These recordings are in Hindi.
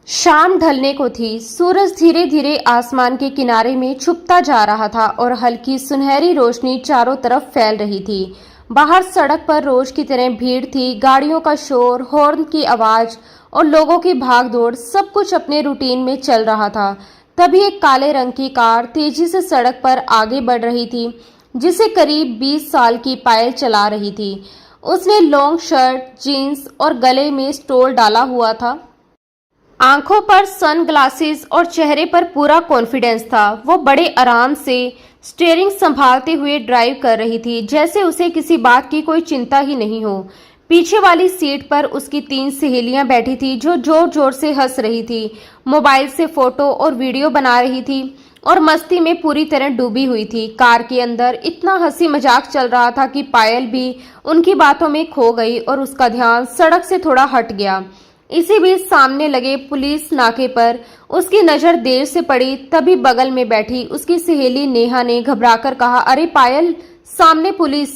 शाम ढलने को थी। सूरज धीरे धीरे आसमान के किनारे में छुपता जा रहा था और हल्की सुनहरी रोशनी चारों तरफ फैल रही थी। बाहर सड़क पर रोज की तरह भीड़ थी। गाड़ियों का शोर, हॉर्न की आवाज और लोगों की भागदौड़, सब कुछ अपने रूटीन में चल रहा था। तभी एक काले रंग की कार तेजी से सड़क पर आगे बढ़ रही थी, जिसे करीब 20 साल की पायल चला रही थी। उसने लॉन्ग शर्ट, जीन्स और गले में स्टोल डाला हुआ था। आंखों पर सन ग्लासेस और चेहरे पर पूरा कॉन्फिडेंस था। वो बड़े आराम से स्टीयरिंग संभालते हुए ड्राइव कर रही थी, जैसे उसे किसी बात की कोई चिंता ही नहीं हो। पीछे वाली सीट पर उसकी 3 सहेलियां बैठी थी, जो जोर जोर से हंस रही थी, मोबाइल से फोटो और वीडियो बना रही थी और मस्ती में पूरी तरह डूबी हुई थी। कार के अंदर इतना हंसी मजाक चल रहा था कि पायल भी उनकी बातों में खो गई और उसका ध्यान सड़क से थोड़ा हट गया। इसी बीच सामने लगे पुलिस नाके पर उसकी नजर देर से पड़ी। तभी बगल में बैठी उसकी सहेली नेहा ने घबराकर कहा, अरे पायल, सामने पुलिस।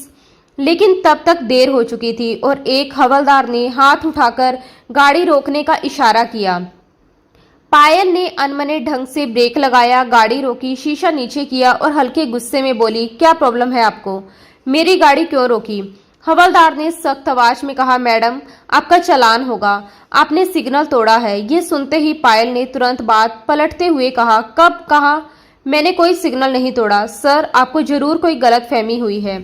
लेकिन तब तक देर हो चुकी थी और एक हवलदार ने हाथ उठाकर गाड़ी रोकने का इशारा किया। पायल ने अनमने ढंग से ब्रेक लगाया, गाड़ी रोकी, शीशा नीचे किया और हल्के गुस्से में बोली, क्या प्रॉब्लम है आपको? मेरी गाड़ी क्यों रोकी? हवलदार ने सख्त आवाज में कहा, मैडम, आपका चालान होगा, आपने सिग्नल तोड़ा है। ये सुनते ही पायल ने तुरंत बात पलटते हुए कहा, कब कहा? मैंने कोई सिग्नल नहीं तोड़ा सर, आपको जरूर कोई गलतफहमी हुई है।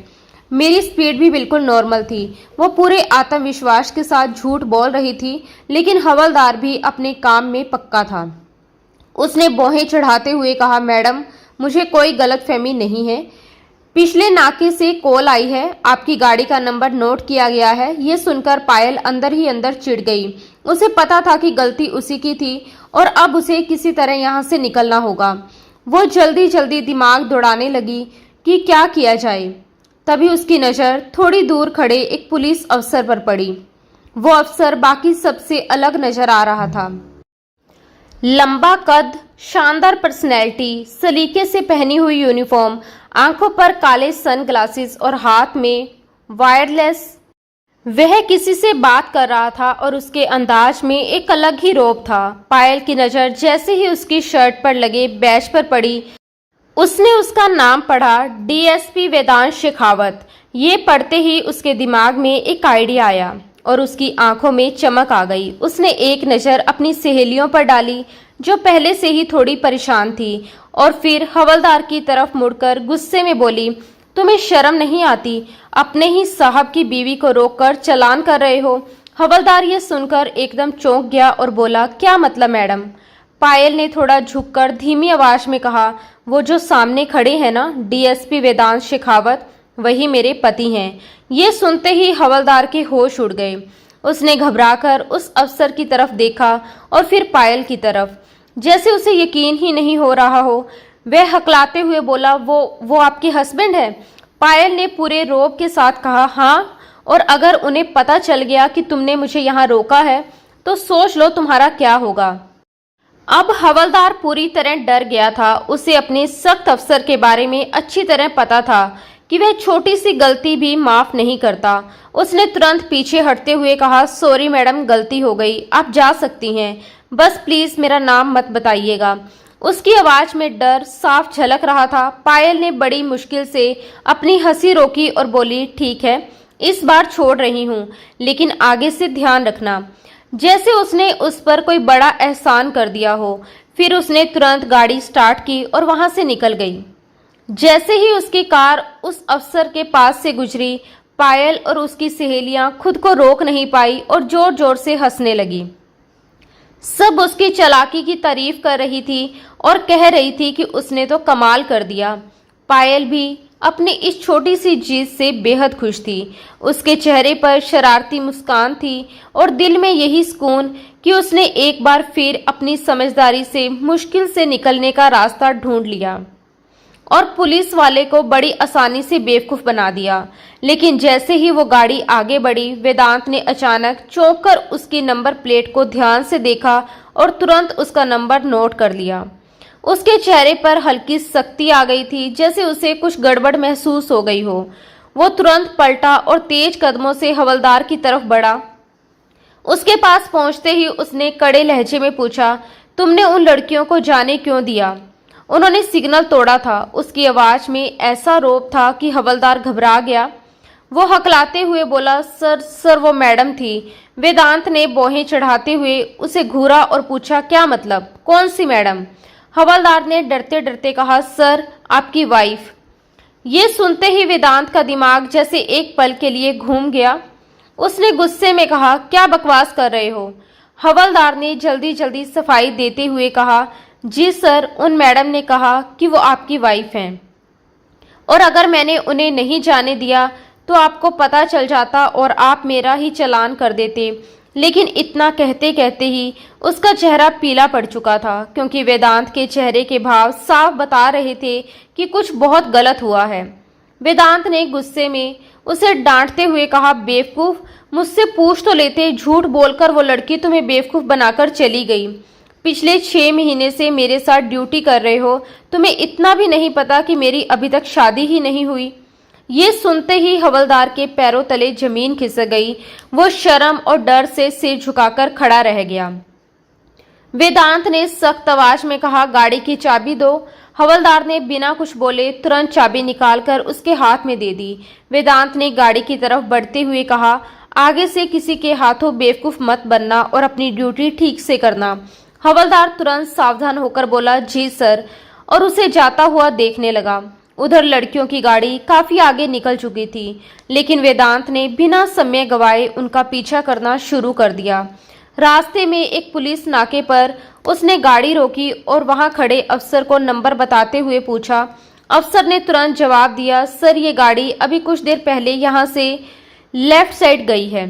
मेरी स्पीड भी बिल्कुल नॉर्मल थी। वो पूरे आत्मविश्वास के साथ झूठ बोल रही थी, लेकिन हवलदार भी अपने काम में पक्का था। उसने भौहें चढ़ाते हुए कहा, मैडम, मुझे कोई गलतफहमी नहीं है। पिछले नाके से कॉल आई है, आपकी गाड़ी का नंबर नोट किया गया है। ये सुनकर पायल अंदर ही अंदर चिढ़ गई। उसे पता था कि गलती उसी की थी और अब उसे किसी तरह यहाँ से निकलना होगा। वो जल्दी जल्दी दिमाग दौड़ाने लगी कि क्या किया जाए। तभी उसकी नज़र थोड़ी दूर खड़े एक पुलिस अफसर पर पड़ी। वो अफसर बाकी सबसे अलग नजर आ रहा था। लंबा कद, शानदार पर्सनैलिटी, सलीके से पहनी हुई यूनिफॉर्म, आंखों पर काले सन ग्लासेस और हाथ में वायरलेस। वह किसी से बात कर रहा था और उसके अंदाज में एक अलग ही रौब था। पायल की नज़र जैसे ही उसकी शर्ट पर लगे बैज पर पड़ी, उसने उसका नाम पढ़ा, डीएसपी वेदांत शेखावत। ये पढ़ते ही उसके दिमाग में एक आइडिया आया और उसकी आंखों में चमक आ गई। उसने एक नज़र अपनी सहेलियों पर डाली, जो पहले से ही थोड़ी परेशान थी, और फिर हवलदार की तरफ मुड़कर गुस्से में बोली, तुम्हें शर्म नहीं आती? अपने ही साहब की बीवी को रोककर चालान कर रहे हो। हवलदार ये सुनकर एकदम चौंक गया और बोला, क्या मतलब मैडम? पायल ने थोड़ा झुककर धीमी आवाज में कहा, वो जो सामने खड़े हैं ना, डीएसपी वेदांत शेखावत, वही मेरे पति हैं। ये सुनते ही हवलदार के होश उड़ गए। उसने घबराकर उस अफसर की तरफ देखा और फिर पायल की तरफ, जैसे उसे यकीन ही नहीं हो रहा हो। वह हकलाते हुए बोला, वो आपके हस्बैंड है? पायल ने पूरे रौब के साथ कहा, हाँ, और अगर उन्हें पता चल गया कि तुमने मुझे यहाँ रोका है तो सोच लो तुम्हारा क्या होगा। अब हवलदार पूरी तरह डर गया था। उसे अपने सख्त अफसर के बारे में अच्छी तरह पता था कि वह छोटी सी गलती भी माफ नहीं करता। उसने तुरंत पीछे हटते हुए कहा, सॉरी मैडम, गलती हो गई, आप जा सकती हैं, बस प्लीज मेरा नाम मत बताइएगा। उसकी आवाज में डर साफ झलक रहा था। पायल ने बड़ी मुश्किल से अपनी हंसी रोकी और बोली, ठीक है, इस बार छोड़ रही हूँ, लेकिन आगे से ध्यान रखना। जैसे उसने उस पर कोई बड़ा एहसान कर दिया हो। फिर उसने तुरंत गाड़ी स्टार्ट की और वहां से निकल गई। जैसे ही उसकी कार उस अफसर के पास से गुजरी, पायल और उसकी सहेलियां खुद को रोक नहीं पाई और जोर जोर से हंसने लगी। सब उसकी चालाकी की तारीफ कर रही थी और कह रही थी कि उसने तो कमाल कर दिया। पायल भी अपनी इस छोटी सी जीत से बेहद खुश थी। उसके चेहरे पर शरारती मुस्कान थी और दिल में यही सुकून कि उसने एक बार फिर अपनी समझदारी से मुश्किल से निकलने का रास्ता ढूंढ लिया और पुलिस वाले को बड़ी आसानी से बेवकूफ़ बना दिया। लेकिन जैसे ही वो गाड़ी आगे बढ़ी, वेदांत ने अचानक चौंक कर उसकी नंबर प्लेट को ध्यान से देखा और तुरंत उसका नंबर नोट कर लिया। उसके चेहरे पर हल्की सख्ती आ गई थी, जैसे उसे कुछ गड़बड़ महसूस हो गई हो। वो तुरंत पलटा और तेज कदमों से हवलदार की तरफ बढ़ा। उसके पास पहुंचते ही उसने कड़े लहजे में पूछा, तुमने उन लड़कियों को जाने क्यों दिया? उन्होंने सिग्नल तोड़ा था। उसकी आवाज में ऐसा रोब था कि हवलदार घबरा गया। वो हकलाते हुए बोला, सर वो मैडम थी। वेदांत ने बोहें चढ़ाते हुए उसे घूरा और पूछा, क्या मतलब? कौन सी मैडम? हवलदार ने डरते डरते कहा, सर आपकी वाइफ। ये सुनते ही वेदांत का दिमाग जैसे एक पल के लिए घूम गया। उसने गुस्से में कहा, क्या बकवास कर रहे हो? हवलदार ने जल्दी जल्दी सफाई देते हुए कहा, जी सर, उन मैडम ने कहा कि वो आपकी वाइफ हैं और अगर मैंने उन्हें नहीं जाने दिया तो आपको पता चल जाता और आप मेरा ही चालान कर देते। लेकिन इतना कहते कहते ही उसका चेहरा पीला पड़ चुका था, क्योंकि वेदांत के चेहरे के भाव साफ बता रहे थे कि कुछ बहुत गलत हुआ है। वेदांत ने गुस्से में उसे डांटते हुए कहा, बेवकूफ, मुझसे पूछ तो लेते। झूठ बोलकर वो लड़की तुम्हें बेवकूफ बनाकर चली गई। पिछले 6 महीने से मेरे साथ ड्यूटी कर रहे हो, तुम्हें इतना भी नहीं पता कि मेरी अभी तक शादी ही नहीं हुई? ये सुनते ही हवलदार के पैरों तले जमीन खिसक गई। वो शर्म और डर से सिर झुकाकर खड़ा रह गया। वेदांत ने सख्त आवाज में कहा, गाड़ी की चाबी दो। हवलदार ने बिना कुछ बोले तुरंत चाबी निकालकर उसके हाथ में दे दी। वेदांत ने गाड़ी की तरफ बढ़ते हुए कहा, आगे से किसी के हाथों बेवकूफ मत बनना और अपनी ड्यूटी ठीक से करना। हवलदार तुरंत सावधान होकर बोला, जी सर, और उसे जाता हुआ देखने लगा। उधर लड़कियों की गाड़ी काफी आगे निकल चुकी थी, लेकिन वेदांत ने बिना समय गवाए उनका पीछा करना शुरू कर दिया। रास्ते में एक पुलिस नाके पर उसने गाड़ी रोकी और वहां खड़े अफसर को नंबर बताते हुए पूछा। अफसर ने तुरंत जवाब दिया, सर ये गाड़ी अभी कुछ देर पहले यहां से लेफ्ट साइड गई है।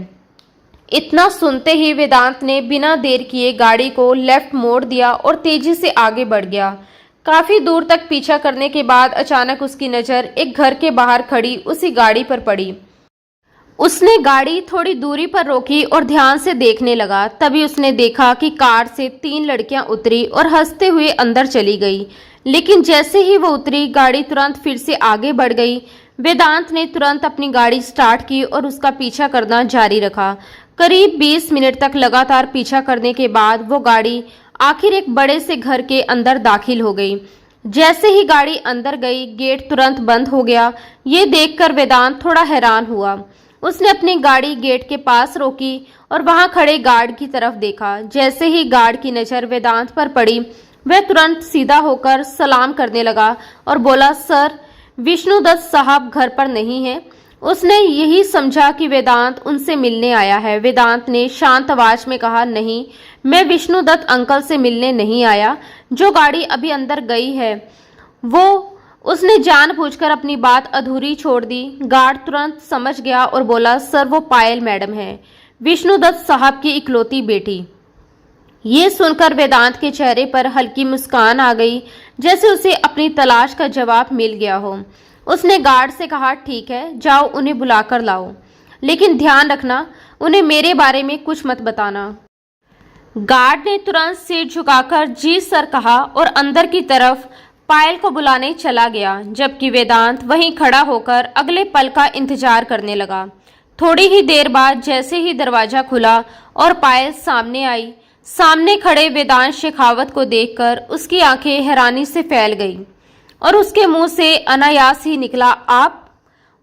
इतना सुनते ही वेदांत ने बिना देर किए गाड़ी को लेफ्ट मोड़ दिया और तेजी से आगे बढ़ गया। काफी दूर तक पीछा करने के बाद अचानक उसकी नजर एक घर के बाहर खड़ी उसी गाड़ी पर पड़ी। उसने गाड़ी थोड़ी दूरी पर रोकी और ध्यान से देखने लगा। तभी उसने देखा कि कार से 3 लड़कियां उतरी और हंसते हुए अंदर चली गई। लेकिन जैसे ही वो उतरी, गाड़ी तुरंत फिर से आगे बढ़ गई। वेदांत ने तुरंत अपनी गाड़ी स्टार्ट की और उसका पीछा करना जारी रखा। करीब 20 मिनट तक लगातार पीछा करने के बाद वो गाड़ी आखिर एक बड़े से घर के अंदर दाखिल हो गई। जैसे ही गाड़ी अंदर गई, गेट तुरंत बंद हो गया। ये देखकर वेदांत थोड़ा हैरान हुआ। उसने अपनी गाड़ी गेट के पास रोकी और वहां खड़े गार्ड की तरफ देखा। जैसे ही गार्ड की नजर वेदांत पर पड़ी, वह तुरंत सीधा होकर सलाम करने लगा और बोला, सर विष्णुदत्त साहब घर पर नहीं है। उसने यही समझा कि वेदांत उनसे मिलने आया है। वेदांत ने शांत आवाज में कहा, नहीं, मैं विष्णुदत्त अंकल से मिलने नहीं आया। जो गाड़ी अभी अंदर गई है वो, उसने जानबूझकर अपनी बात अधूरी छोड़ दी। गार्ड तुरंत समझ गया और बोला, सर वो पायल मैडम है, विष्णुदत्त साहब की इकलौती बेटी। ये सुनकर वेदांत के चेहरे पर हल्की मुस्कान आ गई, जैसे उसे अपनी तलाश का जवाब मिल गया हो। उसने गार्ड से कहा, ठीक है, जाओ उन्हें बुलाकर लाओ, लेकिन ध्यान रखना उन्हें मेरे बारे में कुछ मत बताना। गार्ड ने तुरंत सिर झुकाकर जी सर कहा और अंदर की तरफ पायल को बुलाने चला गया, जबकि वेदांत वहीं खड़ा होकर अगले पल का इंतजार करने लगा। थोड़ी ही देर बाद जैसे ही दरवाजा खुला और पायल सामने आई, सामने खड़े वेदांत शेखावत को देखकर उसकी आंखें हैरानी से फैल गईं और उसके मुंह से अनायास ही निकला, आप?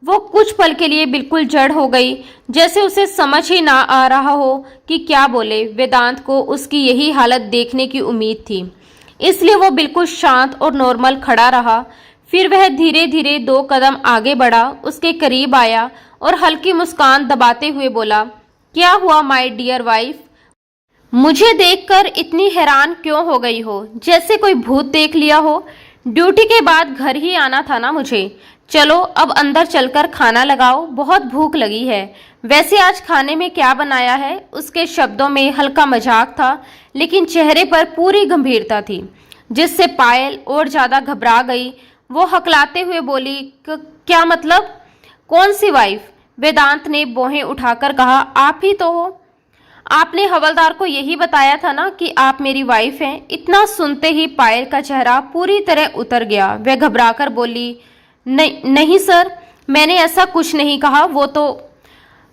वो कुछ पल के लिए बिल्कुल जड़ हो गई, जैसे उसे समझ ही ना आ रहा हो कि क्या बोले। वेदांत को उसकी यही हालत देखने की उम्मीद थी, इसलिए वो बिल्कुल शांत और नॉर्मल खड़ा रहा। फिर वह धीरे धीरे 2 कदम आगे बढ़ा, उसके करीब आया और हल्की मुस्कान दबाते हुए बोला, क्या हुआ माय डियर वाइफ? मुझे देखकर इतनी हैरान क्यों हो गई हो? जैसे कोई भूत देख लिया हो। ड्यूटी के बाद घर ही आना था ना मुझे। चलो अब अंदर चलकर खाना लगाओ, बहुत भूख लगी है। वैसे आज खाने में क्या बनाया है? उसके शब्दों में हल्का मजाक था, लेकिन चेहरे पर पूरी गंभीरता थी, जिससे पायल और ज्यादा घबरा गई। वो हकलाते हुए बोली, क्या मतलब? कौन सी वाइफ? वेदांत ने बोहें उठाकर कहा, आप ही तो हो। आपने हवलदार को यही बताया था ना कि आप मेरी वाइफ हैं। इतना सुनते ही पायल का चेहरा पूरी तरह उतर गया। वह घबराकर बोली, नहीं सर, मैंने ऐसा कुछ नहीं कहा। वो तो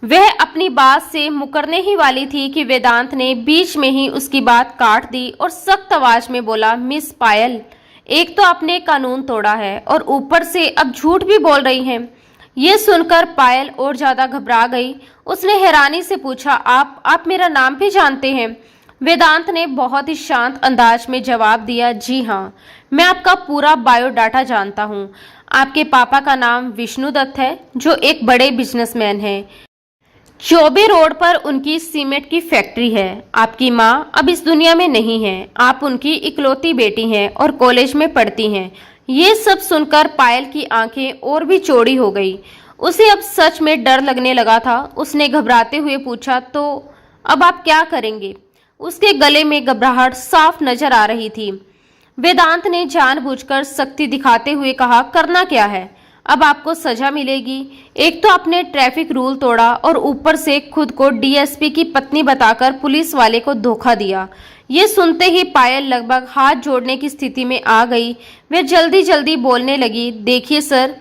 वह अपनी बात से मुकरने ही वाली थी कि वेदांत ने बीच में ही उसकी बात काट दी और सख्त आवाज में बोला, मिस पायल, एक तो आपने कानून तोड़ा है और ऊपर से अब झूठ भी बोल रही हैं। ये सुनकर पायल और ज्यादा घबरा गई। उसने हैरानी से पूछा, आप मेरा नाम भी जानते हैं? वेदांत ने बहुत ही शांत अंदाज में जवाब दिया, जी हाँ, मैं आपका पूरा बायोडाटा जानता हूँ। आपके पापा का नाम विष्णु दत्त है, जो एक बड़े बिजनेसमैन हैं। चौबे रोड पर उनकी सीमेंट की फैक्ट्री है। आपकी माँ अब इस दुनिया में नहीं है। आप उनकी इकलौती बेटी हैं और कॉलेज में पढ़ती हैं। ये सब सुनकर पायल की आंखें और भी चौड़ी हो गई। उसे अब सच में डर लगने लगा था। उसने घबराते हुए पूछा, तो अब आप क्या करेंगे? उसके गले में घबराहट साफ नजर आ रही थी। वेदांत ने जानबूझकर सख्ती दिखाते हुए कहा, करना क्या है? अब आपको सजा मिलेगी। एक तो आपने ट्रैफिक रूल तोड़ा और ऊपर से खुद को डीएसपी की पत्नी बताकर पुलिस वाले को धोखा दिया। ये सुनते ही पायल लगभग हाथ जोड़ने की स्थिति में आ गई। वह जल्दी जल्दी बोलने लगी, देखिए सर,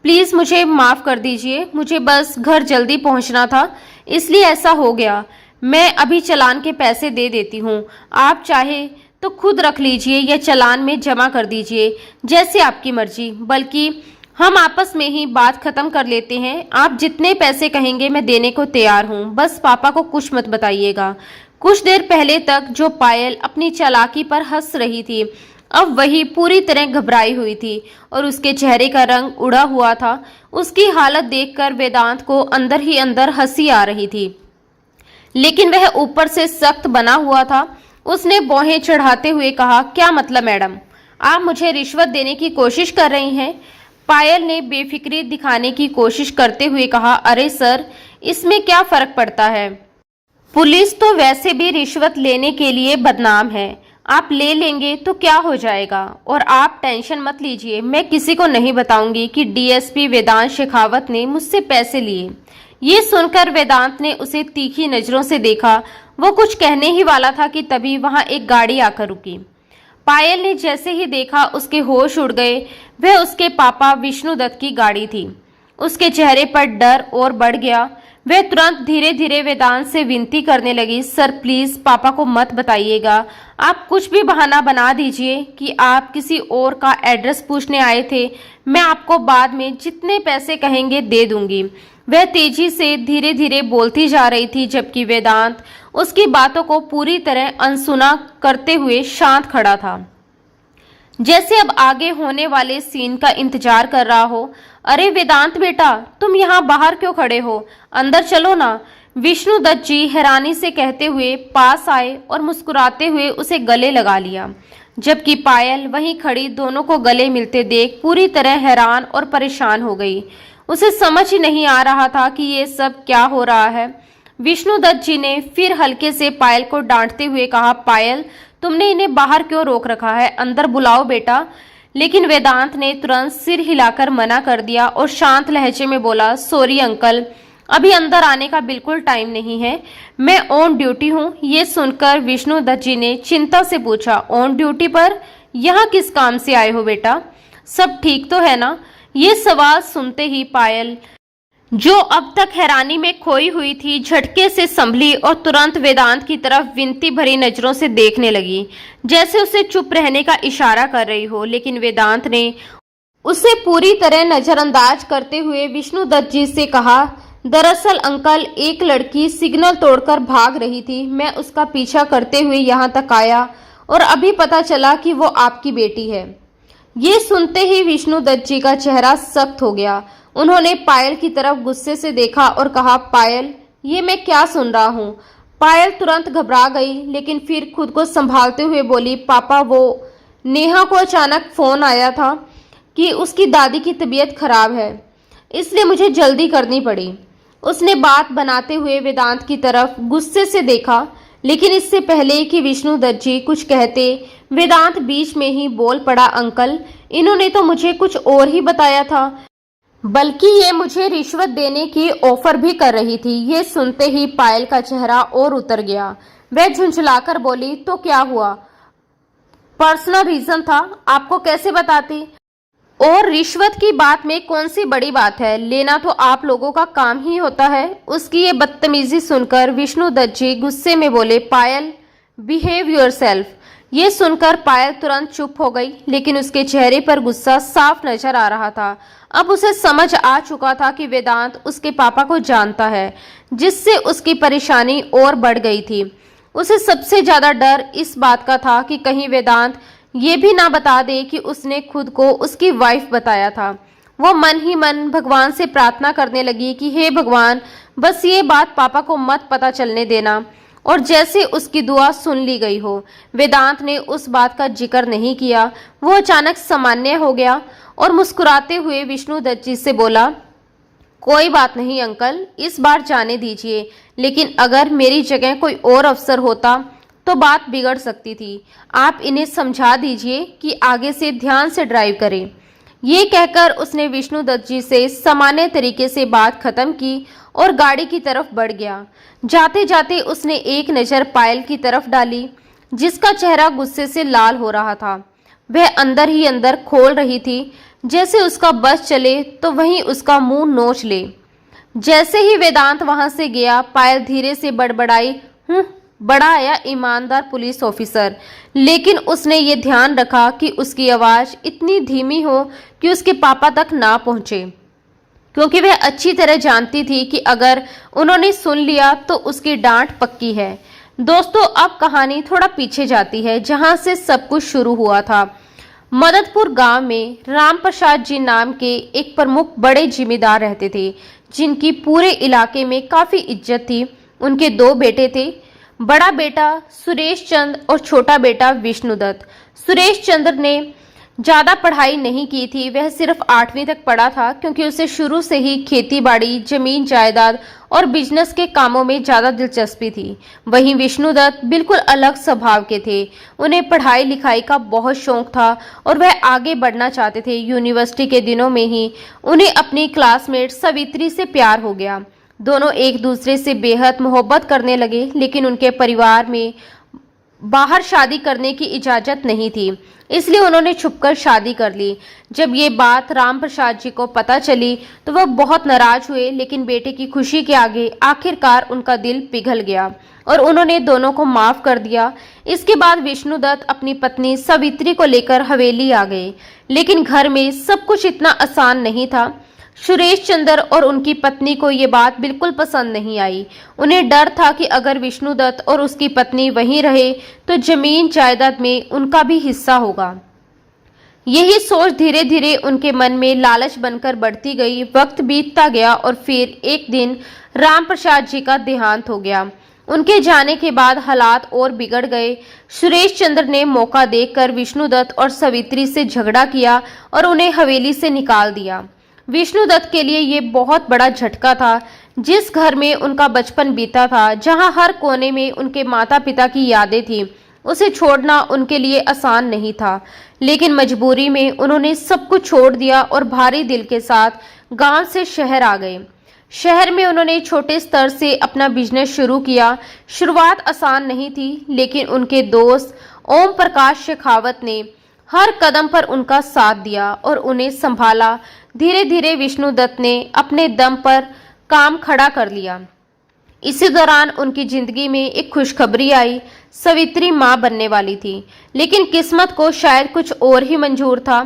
प्लीज मुझे माफ कर दीजिए। मुझे बस घर जल्दी पहुंचना था, इसलिए ऐसा हो गया। मैं अभी चालान के पैसे दे देती हूँ। आप चाहे तो खुद रख लीजिए या चालान में जमा कर दीजिए, जैसे आपकी मर्जी। बल्कि हम आपस में ही बात खत्म कर लेते हैं। आप जितने पैसे कहेंगे मैं देने को तैयार हूँ, बस पापा को कुछ मत बताइएगा। कुछ देर पहले तक जो पायल अपनी चालाकी पर हंस रही थी, अब वही पूरी तरह घबराई हुई थी और उसके चेहरे का रंग उड़ा हुआ था। उसकी हालत देखकर वेदांत को अंदर ही अंदर हंसी आ रही थी, लेकिन वह ऊपर से सख्त बना हुआ था। उसने भौहें चढ़ाते हुए कहा, क्या मतलब मैडम, आप मुझे रिश्वत देने की कोशिश कर रही हैं? पायल ने बेफिक्री दिखाने की कोशिश करते हुए कहा, अरे सर, इसमें क्या फर्क पड़ता है? पुलिस तो वैसे भी रिश्वत लेने के लिए बदनाम है। आप ले लेंगे तो क्या हो जाएगा? और आप टेंशन मत लीजिए, मैं किसी को नहीं बताऊंगी कि डीएसपी वेदांत शेखावत ने मुझसे पैसे लिए। ये सुनकर वेदांत ने उसे तीखी नजरों से देखा। वो कुछ कहने ही वाला था कि तभी वहां एक गाड़ी आकर रुकी। पायल ने जैसे ही देखा उसके होश उड़ गए। वह उसके पापा विष्णु दत्त की गाड़ी थी। उसके चेहरे पर डर और बढ़ गया। वह तुरंत धीरे धीरे वेदांत से विनती करने लगी, सर प्लीज पापा को मत बताइएगा। आप कुछ भी बहाना बना दीजिए कि आप किसी और का एड्रेस पूछने आए थे। मैं आपको बाद में जितने पैसे कहेंगे दे दूंगी। वह तेजी से धीरे धीरे बोलती जा रही थी, जबकि वेदांत उसकी बातों को पूरी तरह अनसुना करते हुए शांत खड़ा था, जैसे अब आगे होने वाले सीन का इंतजार कर रहा हो। अरे वेदांत बेटा, तुम यहाँ बाहर क्यों खड़े हो? अंदर चलो ना। विष्णु दत्त जी हैरानी से कहते हुए पास आए और मुस्कुराते हुए उसे गले लगा लिया, जबकि पायल वहीं खड़ी दोनों को गले मिलते देख पूरी तरह हैरान और परेशान हो गई। उसे समझ ही नहीं आ रहा था कि ये सब क्या हो रहा है। विष्णु दत्त जी ने फिर हल्के से पायल को डांटते हुए कहा, पायल, तुमने इन्हें बाहर क्यों रोक रखा है? अंदर बुलाओ बेटा। लेकिन वेदांत ने तुरंत सिर हिलाकर मना कर दिया और शांत लहजे में बोला, सॉरी अंकल, अभी अंदर आने का बिल्कुल टाइम नहीं है, मैं ऑन ड्यूटी हूँ। ये सुनकर विष्णु दत्त जी ने चिंता से पूछा, ऑन ड्यूटी पर? यहाँ किस काम से आए हो बेटा? सब ठीक तो है ना? ये सवाल सुनते ही पायल, जो अब तक हैरानी में खोई हुई थी, झटके से संभली और तुरंत वेदांत की तरफ विनती भरी नजरों से देखने लगी, जैसे उसे चुप रहने का इशारा कर रही हो। लेकिन वेदांत ने उसे पूरी तरह नजरअंदाज करते हुए विष्णु दत्त जी से कहा, दरअसल अंकल, एक लड़की सिग्नल तोड़कर भाग रही थी। मैं उसका पीछा करते हुए यहाँ तक आया और अभी पता चला कि वो आपकी बेटी है। ये सुनते ही विष्णु दत्त जी का चेहरा सख्त हो गया। उन्होंने पायल की तरफ गुस्से से देखा और कहा, पायल, ये मैं क्या सुन रहा हूँ? पायल तुरंत घबरा गई, लेकिन फिर खुद को संभालते हुए बोली, पापा, वो नेहा को अचानक फोन आया था कि उसकी दादी की तबीयत खराब है, इसलिए मुझे जल्दी करनी पड़ी। उसने बात बनाते हुए वेदांत की तरफ गुस्से से देखा, लेकिन इससे पहले कि विष्णु दत्त जी कुछ कहते, वेदांत बीच में ही बोल पड़ा, अंकल, इन्होंने तो मुझे कुछ और ही बताया था, बल्कि ये मुझे रिश्वत देने की ऑफर भी कर रही थी। ये सुनते ही पायल का चेहरा और उतर गया। वह झुंझलाकर बोली, तो क्या हुआ? पर्सनल रीजन था, आपको कैसे बताती? और रिश्वत की बात में कौन सी बड़ी बात है, लेना तो आप लोगों का काम ही होता है। उसकी ये बदतमीजी सुनकर विष्णु दत्त जी गुस्से में बोले, पायल बिहेव योरसेल्फ। ये सुनकर पायल तुरंत चुप हो गई, लेकिन उसके चेहरे पर गुस्सा साफ नजर आ रहा था। अब उसे समझ आ चुका था कि वेदांत उसके पापा को जानता है, जिससे उसकी परेशानी और बढ़ गई थी। उसे सबसे ज्यादा डर इस बात का था कि कहीं वेदांत ये भी ना बता दे कि उसने खुद को उसकी वाइफ बताया था। वो मन ही मन भगवान से प्रार्थना करने लगी कि हे भगवान, बस ये बात पापा को मत पता चलने देना। और जैसे उसकी दुआ सुन ली गई हो, वेदांत ने उस बात का जिक्र नहीं किया। वो अचानक सामान्य हो गया और मुस्कुराते हुए विष्णु दत्त जी से बोला, कोई बात नहीं अंकल, इस बार जाने दीजिए, लेकिन अगर मेरी जगह कोई और अफसर होता तो बात बिगड़ सकती थी। आप इन्हें समझा दीजिए कि आगे से ध्यान से ड्राइव करें। ये कहकर उसने विष्णु दत्त जी से सामान्य तरीके से बात खत्म की और गाड़ी की तरफ बढ़ गया। जाते जाते उसने एक नज़र पायल की तरफ डाली, जिसका चेहरा गुस्से से लाल हो रहा था। वह अंदर ही अंदर खोल रही थी, जैसे उसका बस चले तो वहीं उसका मुंह नोच ले। जैसे ही वेदांत वहां से गया, पायल धीरे से बड़बड़ाई, बड़ा आया ईमानदार पुलिस ऑफिसर। लेकिन उसने ये ध्यान रखा कि उसकी आवाज इतनी धीमी हो कि उसके पापा तक ना पहुंचे, क्योंकि वह अच्छी तरह जानती थी कि अगर उन्होंने सुन लिया तो उसकी डांट पक्की है। दोस्तों, अब कहानी थोड़ा पीछे जाती है, जहां से सब कुछ शुरू हुआ था। मददपुर गांव में राम प्रसाद जी नाम के एक प्रमुख बड़े जिम्मेदार रहते थे, जिनकी पूरे इलाके में काफी इज्जत थी। उनके 2 बेटे थे, बड़ा बेटा सुरेश चंद्र और छोटा बेटा विष्णु दत्त। सुरेश चंद्र ने ज़्यादा पढ़ाई नहीं की थी, वह सिर्फ 8वीं तक पढ़ा था, क्योंकि उसे शुरू से ही खेती बाड़ी, जमीन जायदाद और बिजनेस के कामों में ज़्यादा दिलचस्पी थी। वहीं विष्णु दत्त बिल्कुल अलग स्वभाव के थे। उन्हें पढ़ाई लिखाई का बहुत शौक था और वह आगे बढ़ना चाहते थे। यूनिवर्सिटी के दिनों में ही उन्हें अपनी क्लासमेट सवित्री से प्यार हो गया। दोनों एक दूसरे से बेहद मोहब्बत करने लगे, लेकिन उनके परिवार में बाहर शादी करने की इजाज़त नहीं थी, इसलिए उन्होंने छुपकर शादी कर ली। जब ये बात राम प्रसाद जी को पता चली तो वह बहुत नाराज हुए, लेकिन बेटे की खुशी के आगे आखिरकार उनका दिल पिघल गया और उन्होंने दोनों को माफ़ कर दिया। इसके बाद विष्णु दत्त अपनी पत्नी सवित्री को लेकर हवेली आ गए, लेकिन घर में सब कुछ इतना आसान नहीं था। सुरेश चंद्र और उनकी पत्नी को ये बात बिल्कुल पसंद नहीं आई। उन्हें डर था कि अगर विष्णु दत्त और उसकी पत्नी वहीं रहे तो जमीन जायदाद में उनका भी हिस्सा होगा। यही सोच धीरे धीरे उनके मन में लालच बनकर बढ़ती गई। वक्त बीतता गया और फिर एक दिन राम प्रसाद जी का देहांत हो गया। उनके जाने के बाद हालात और बिगड़ गए। सुरेश चंद्र ने मौका देखकर विष्णु दत्त और सवित्री से झगड़ा किया और उन्हें हवेली से निकाल दिया। विष्णु दत्त के लिए ये बहुत बड़ा झटका था। जिस घर में उनका बचपन बीता था, जहां हर कोने में उनके माता पिता की यादें थी, उसे छोड़ना उनके लिए आसान नहीं था। लेकिन मजबूरी में उन्होंने सब कुछ छोड़ दिया और भारी दिल के साथ गांव से शहर आ गए। शहर में उन्होंने छोटे स्तर से अपना बिजनेस शुरू किया। शुरुआत आसान नहीं थी, लेकिन उनके दोस्त ओम प्रकाश शेखावत ने हर कदम पर उनका साथ दिया और उन्हें संभाला। धीरे धीरे विष्णु दत्त ने अपने दम पर काम खड़ा कर लिया। इसी दौरान उनकी जिंदगी में एक खुशखबरी आई। सवित्री मां बनने वाली थी, लेकिन किस्मत को शायद कुछ और ही मंजूर था।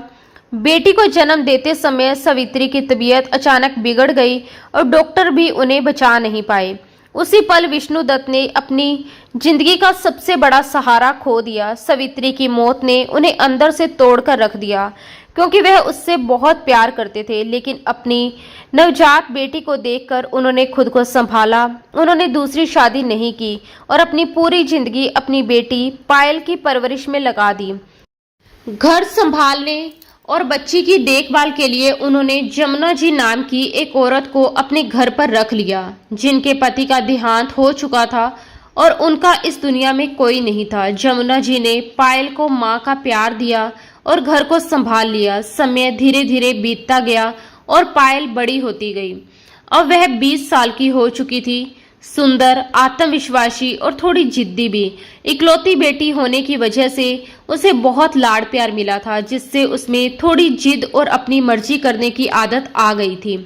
बेटी को जन्म देते समय सवित्री की तबीयत अचानक बिगड़ गई और डॉक्टर भी उन्हें बचा नहीं पाए। उसी पल विष्णु दत्त ने अपनी जिंदगी का सबसे बड़ा सहारा खो दिया। सवित्री की मौत ने उन्हें अंदर से तोड़कर रख दिया, क्योंकि वह उससे बहुत प्यार करते थे। लेकिन अपनी नवजात बेटी को देखकर उन्होंने खुद को संभाला। उन्होंने दूसरी शादी नहीं की और अपनी पूरी जिंदगी अपनी बेटी पायल की परवरिश में लगा दी। घर संभालने और बच्ची की देखभाल के लिए उन्होंने जमुना जी नाम की एक औरत को अपने घर पर रख लिया, जिनके पति का देहांत हो चुका था और उनका इस दुनिया में कोई नहीं था। जमुना जी ने पायल को माँ का प्यार दिया और घर को संभाल लिया। समय धीरे धीरे बीतता गया और पायल बड़ी होती गई। अब वह 20 साल की हो चुकी थी। सुंदर, आत्मविश्वासी और थोड़ी जिद्दी भी। इकलौती बेटी होने की वजह से उसे बहुत लाड़ प्यार मिला था, जिससे उसमें थोड़ी जिद और अपनी मर्जी करने की आदत आ गई थी।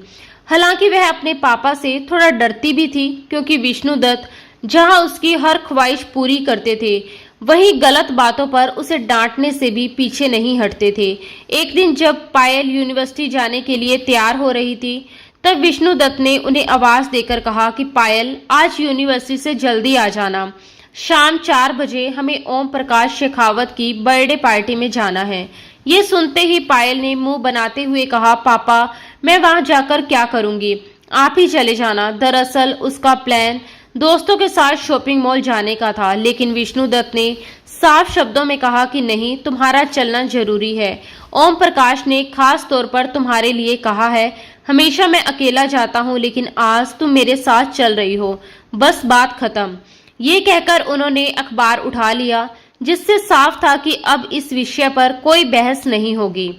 हालांकि वह अपने पापा से थोड़ा डरती भी थी, क्योंकि विष्णुदत्त जहां उसकी हर ख्वाहिश पूरी करते थे, वहीं गलत बातों पर उसे डांटने से भी पीछे नहीं हटते थे। एक दिन जब पायल यूनिवर्सिटी जाने के लिए तैयार हो रही थी, तब विष्णुदत्त ने उन्हें आवाज देकर कहा कि पायल, आज यूनिवर्सिटी से जल्दी आ जाना। शाम 4 बजे हमें ओम प्रकाश शेखावत की बर्थडे पार्टी में जाना है। ये सुनते ही पायल ने मुंह बनाते हुए कहा, पापा, मैं वहां जाकर क्या करूंगी, आप ही चले जाना। दरअसल उसका प्लान दोस्तों के साथ शॉपिंग मॉल जाने का था, लेकिन विष्णुदत्त ने साफ शब्दों में कहा कि नहीं, तुम्हारा चलना जरूरी है। ओम प्रकाश ने खास तौर पर तुम्हारे लिए कहा है। हमेशा मैं अकेला जाता हूँ, लेकिन आज तुम मेरे साथ चल रही हो। बस बात खत्म। ये कहकर उन्होंने अखबार उठा लिया, जिससे साफ था कि अब इस विषय पर कोई बहस नहीं होगी।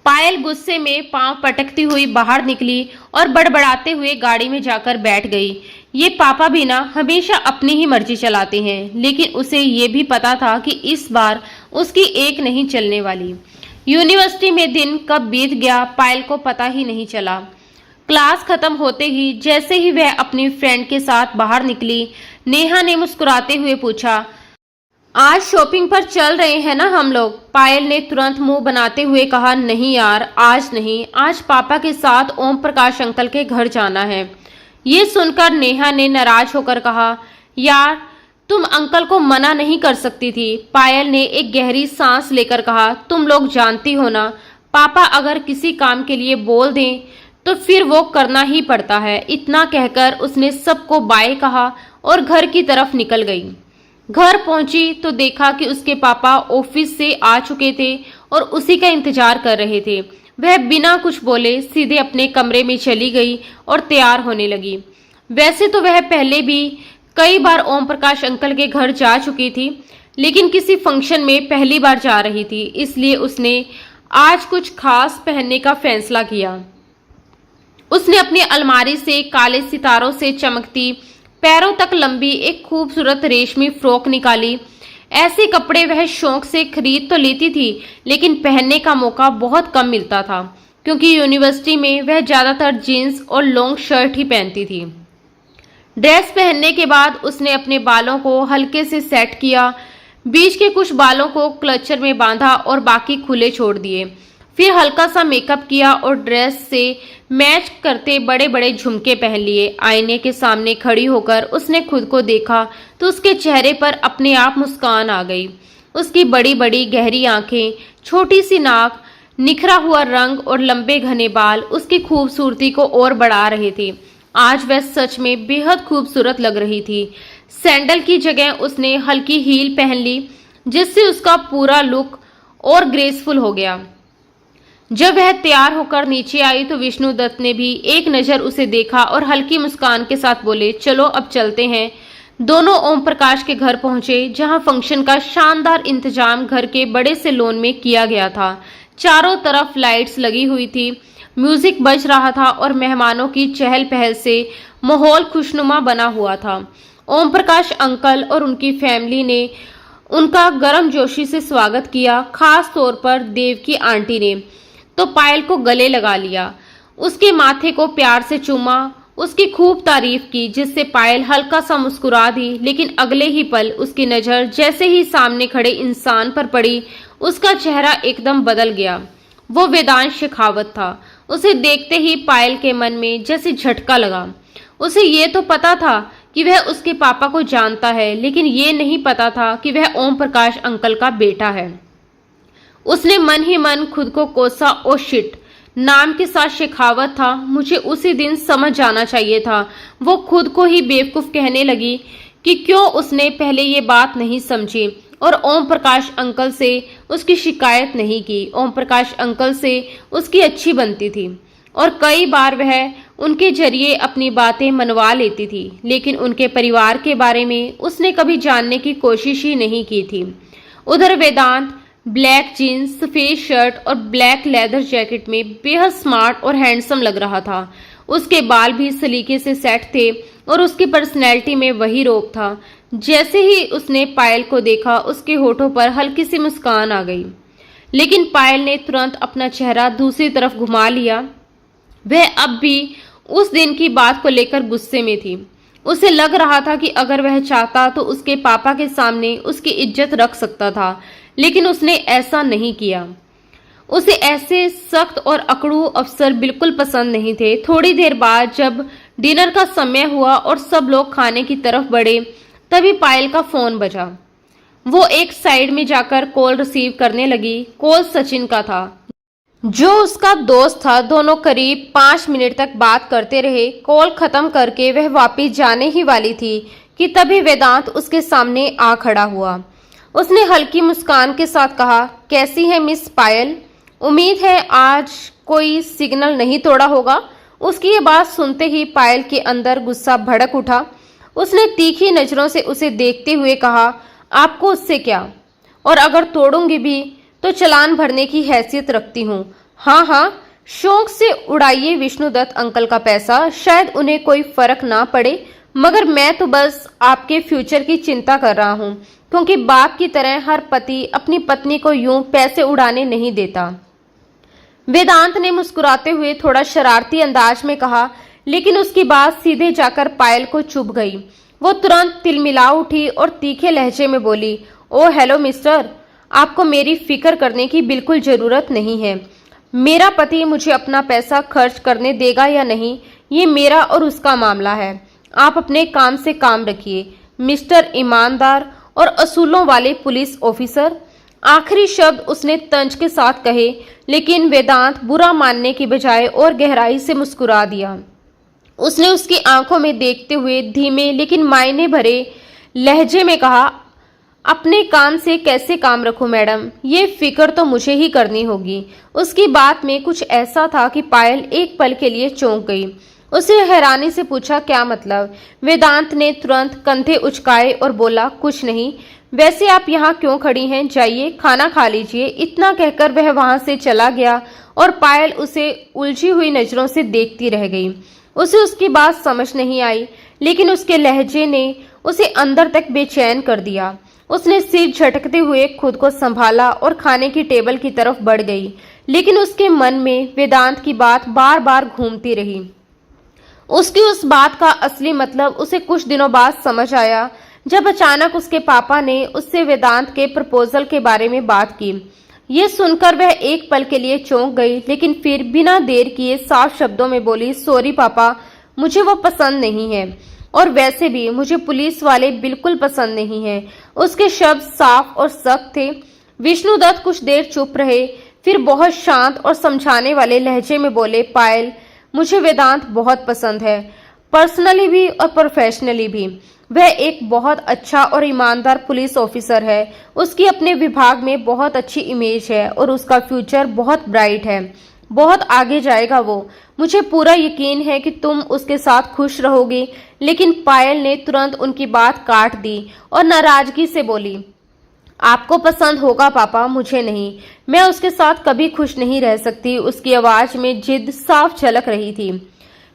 पायल गुस्से में पांव पटकती हुई बाहर निकली और बड़बड़ाते हुए गाड़ी में जाकर बैठ गई। ये पापा भी ना हमेशा अपनी ही मर्जी चलाते हैं, लेकिन उसे ये भी पता था कि इस बार उसकी एक नहीं चलने वाली। यूनिवर्सिटी में दिन कब बीत गया पायल को पता ही नहीं चला। क्लास खत्म होते ही जैसे ही वह अपनी फ्रेंड के साथ बाहर निकली, नेहा ने मुस्कुराते हुए पूछा, आज शॉपिंग पर चल रहे हैं ना हम लोग? पायल ने तुरंत मुंह बनाते हुए कहा, नहीं यार, आज नहीं, आज पापा के साथ ओम प्रकाश अंकल के घर जाना है। ये सुनकर नेहा ने नाराज होकर कहा, यार तुम अंकल को मना नहीं कर सकती थी। पायल ने एक गहरी सांस लेकर कहा, तुम लोग जानती हो ना, पापा अगर किसी काम के लिए बोल दें तो फिर वो करना ही पड़ता है। इतना कहकर उसने सबको बाय कहा और घर की तरफ निकल गई। घर पहुंची तो देखा कि उसके पापा ऑफिस से आ चुके थे और उसी का इंतजार कर रहे थे। वह बिना कुछ बोले सीधे अपने कमरे में चली गई और तैयार होने लगी। वैसे तो वह पहले भी कई बार ओम प्रकाश अंकल के घर जा चुकी थी, लेकिन किसी फंक्शन में पहली बार जा रही थी, इसलिए उसने आज कुछ खास पहनने का फैसला किया। उसने अपनी अलमारी से काले सितारों से चमकती, पैरों तक लंबी एक खूबसूरत रेशमी फ्रॉक निकाली। ऐसे कपड़े वह शौक से खरीद तो लेती थी, लेकिन पहनने का मौका बहुत कम मिलता था, क्योंकि यूनिवर्सिटी में वह ज्यादातर जीन्स और लॉन्ग शर्ट ही पहनती थी। ड्रेस पहनने के बाद उसने अपने बालों को हल्के से सेट किया, बीच के कुछ बालों को क्लचर में बांधा और बाकी खुले छोड़ दिए। फिर हल्का सा मेकअप किया और ड्रेस से मैच करते बड़े बड़े झुमके पहन लिए। आईने के सामने खड़ी होकर उसने खुद को देखा तो उसके चेहरे पर अपने आप मुस्कान आ गई। उसकी बड़ी बड़ी गहरी आंखें, छोटी सी नाक, निखरा हुआ रंग और लंबे घने बाल उसकी खूबसूरती को और बढ़ा रहे थे। आज वह सच में बेहद खूबसूरत लग रही थी। सैंडल की जगह उसने हल्की हील पहन ली, जिससे उसका पूरा लुक और ग्रेसफुल हो गया। जब वह तैयार होकर नीचे आई तो विष्णुदत्त ने भी एक नजर उसे देखा और हल्की मुस्कान के साथ बोले, चलो अब चलते हैं। दोनों ओम प्रकाश के घर पहुंचे, जहां फंक्शन का शानदार इंतजाम घर के बड़े से लॉन में किया गया था। चारों तरफ लाइट्स लगी हुई थी, म्यूजिक बज रहा था और मेहमानों की चहल पहल से माहौल खुशनुमा बना हुआ था। ओम प्रकाश अंकल और उनकी फैमिली ने उनका गर्मजोशी से स्वागत किया। खास तौर पर देव की आंटी ने तो पायल को गले लगा लिया, उसके माथे को प्यार से चूमा, उसकी खूब तारीफ की, जिससे पायल हल्का सा मुस्कुरा दी। लेकिन अगले ही पल उसकी नजर जैसे ही सामने खड़े इंसान पर पड़ी, उसका चेहरा एकदम बदल गया। वो वेदांश शेखावत था। उसे देखते ही पायल के मन में जैसे झटका लगा। उसे ये तो पता था कि वह उसके पापा को जानता है, लेकिन ये नहीं पता था कि वह ओम प्रकाश अंकल का बेटा है। उसने मन ही मन खुद को कोसा, ओ शिट, नाम के साथ शेखावत था, मुझे उसी दिन समझ जाना चाहिए था। वो खुद को ही बेवकूफ कहने लगी कि क्यों उसने पहले ये बात नहीं समझी और ओम प्रकाश अंकल से उसकी शिकायत नहीं की। ओम प्रकाश अंकल से उसकी अच्छी बनती थी और कई बार वह उनके जरिए अपनी बातें मनवा लेती थी, लेकिन उनके परिवार के बारे में उसने कभी जानने की कोशिश ही नहीं की थी। उधर वेदांत ब्लैक जीन्स, सफेद शर्ट और ब्लैक लेदर जैकेट में बेहद स्मार्ट और हैंडसम लग रहा था। उसके बाल भी सलीके से सेट थे और उसकी पर्सनैलिटी में वही रोब था। जैसे ही उसने पायल को देखा, उसके होठों पर हल्की सी मुस्कान आ गई, लेकिन पायल ने तुरंत अपना चेहरा दूसरी तरफ घुमा लिया। वह अब भी उस दिन की बात को लेकर गुस्से में थी। उसे लग रहा था कि अगर वह चाहता तो उसके पापा के सामने उसकी इज्जत रख सकता था, लेकिन उसने ऐसा नहीं किया। उसे ऐसे सख्त और अकड़ू अफसर बिल्कुल पसंद नहीं थे। थोड़ी देर बाद जब डिनर का समय हुआ और सब लोग खाने की तरफ बढ़े, तभी पायल का फोन बजा। वो एक साइड में जाकर कॉल रिसीव करने लगी। कॉल सचिन का था, जो उसका दोस्त था। दोनों करीब 5 मिनट तक बात करते रहे। कॉल खत्म करके वह वापस जाने ही वाली थी कि तभी वेदांत उसके सामने आ खड़ा हुआ। उसने हल्की मुस्कान के साथ कहा, कैसी है मिस पायल? उम्मीद है आज कोई सिग्नल नहीं तोड़ा होगा। उसकी ये बात सुनते ही पायल के अंदर गुस्सा भड़क उठा। उसने तीखी नजरों से उसे देखते हुए कहा, आपको उससे क्या? और अगर तोड़ूंगी भी तो चालान भरने की हैसियत रखती हूँ। हाँ हाँ, शौक से उड़ाइए विष्णुदत्त अंकल का पैसा, शायद उन्हें कोई फर्क ना पड़े, मगर मैं तो बस आपके फ्यूचर की चिंता कर रहा हूँ, क्योंकि बाप की तरह हर पति अपनी पत्नी को यूं पैसे उड़ाने नहीं देता। वेदांत ने मुस्कुराते हुए थोड़ा शरारती अंदाज में कहा, लेकिन उसकी बात सीधे जाकर पायल को चुभ गई। वो तुरंत तिलमिला उठी और तीखे लहजे में बोली, ओ हेलो मिस्टर, आपको मेरी फिक्र करने की बिल्कुल जरूरत नहीं है। मेरा पति मुझे अपना पैसा खर्च करने देगा या नहीं, ये मेरा और उसका मामला है। आप अपने काम से काम रखिए, मिस्टर ईमानदार और असूलों वाले पुलिस ऑफिसर। आखिरी शब्द उसने तंज के साथ कहे, लेकिन वेदांत बुरा मानने की बजाय और गहराई से मुस्कुरा दिया। उसने उसकी आंखों में देखते हुए धीमे लेकिन मायने भरे लहजे में कहा, अपने काम से कैसे काम रखूं मैडम, ये फिक्र तो मुझे ही करनी होगी। उसकी बात में कुछ ऐसा था कि पायल एक पल के लिए चौंक गई। उसने हैरानी से पूछा, क्या मतलब? वेदांत ने तुरंत कंधे उचकाए और बोला, कुछ नहीं। वैसे आप यहाँ क्यों खड़ी हैं? जाइए खाना खा लीजिए। इतना कहकर वह वहां से चला गया और पायल उसे उलझी हुई नजरों से देखती रह गई। उसे उसकी बात समझ नहीं आई, लेकिन उसके लहजे ने उसे अंदर तक बेचैन कर दिया। उसने सिर झटकते हुए खुद को संभाला और खाने की टेबल की तरफ बढ़ गई, लेकिन उसके मन में वेदांत की बात बार बार घूमती रही। उसकी उस बात का असली मतलब उसे कुछ दिनों बाद समझ आया, जब अचानक उसके पापा ने उससे वेदांत के प्रपोजल के बारे में बात की। ये सुनकर वह एक पल के लिए चौंक गई, लेकिन फिर बिना देर किए साफ शब्दों में बोली, सॉरी पापा, मुझे वो पसंद नहीं है, और वैसे भी मुझे पुलिस वाले बिल्कुल पसंद नहीं है। उसके शब्द साफ और सख्त थे। विष्णुदत्त कुछ देर चुप रहे, फिर बहुत शांत और समझाने वाले लहजे में बोले, पायल, मुझे वेदांत बहुत पसंद है, पर्सनली भी और प्रोफेशनली भी। वह एक बहुत अच्छा और ईमानदार पुलिस ऑफिसर है। उसकी अपने विभाग में बहुत अच्छी इमेज है और उसका फ्यूचर बहुत ब्राइट है। बहुत आगे जाएगा वो। मुझे पूरा यकीन है कि तुम उसके साथ खुश रहोगे। लेकिन पायल ने तुरंत उनकी बात काट दी और नाराजगी से बोली, आपको पसंद होगा पापा, मुझे नहीं। मैं उसके साथ कभी खुश नहीं रह सकती। उसकी आवाज में जिद साफ झलक रही थी।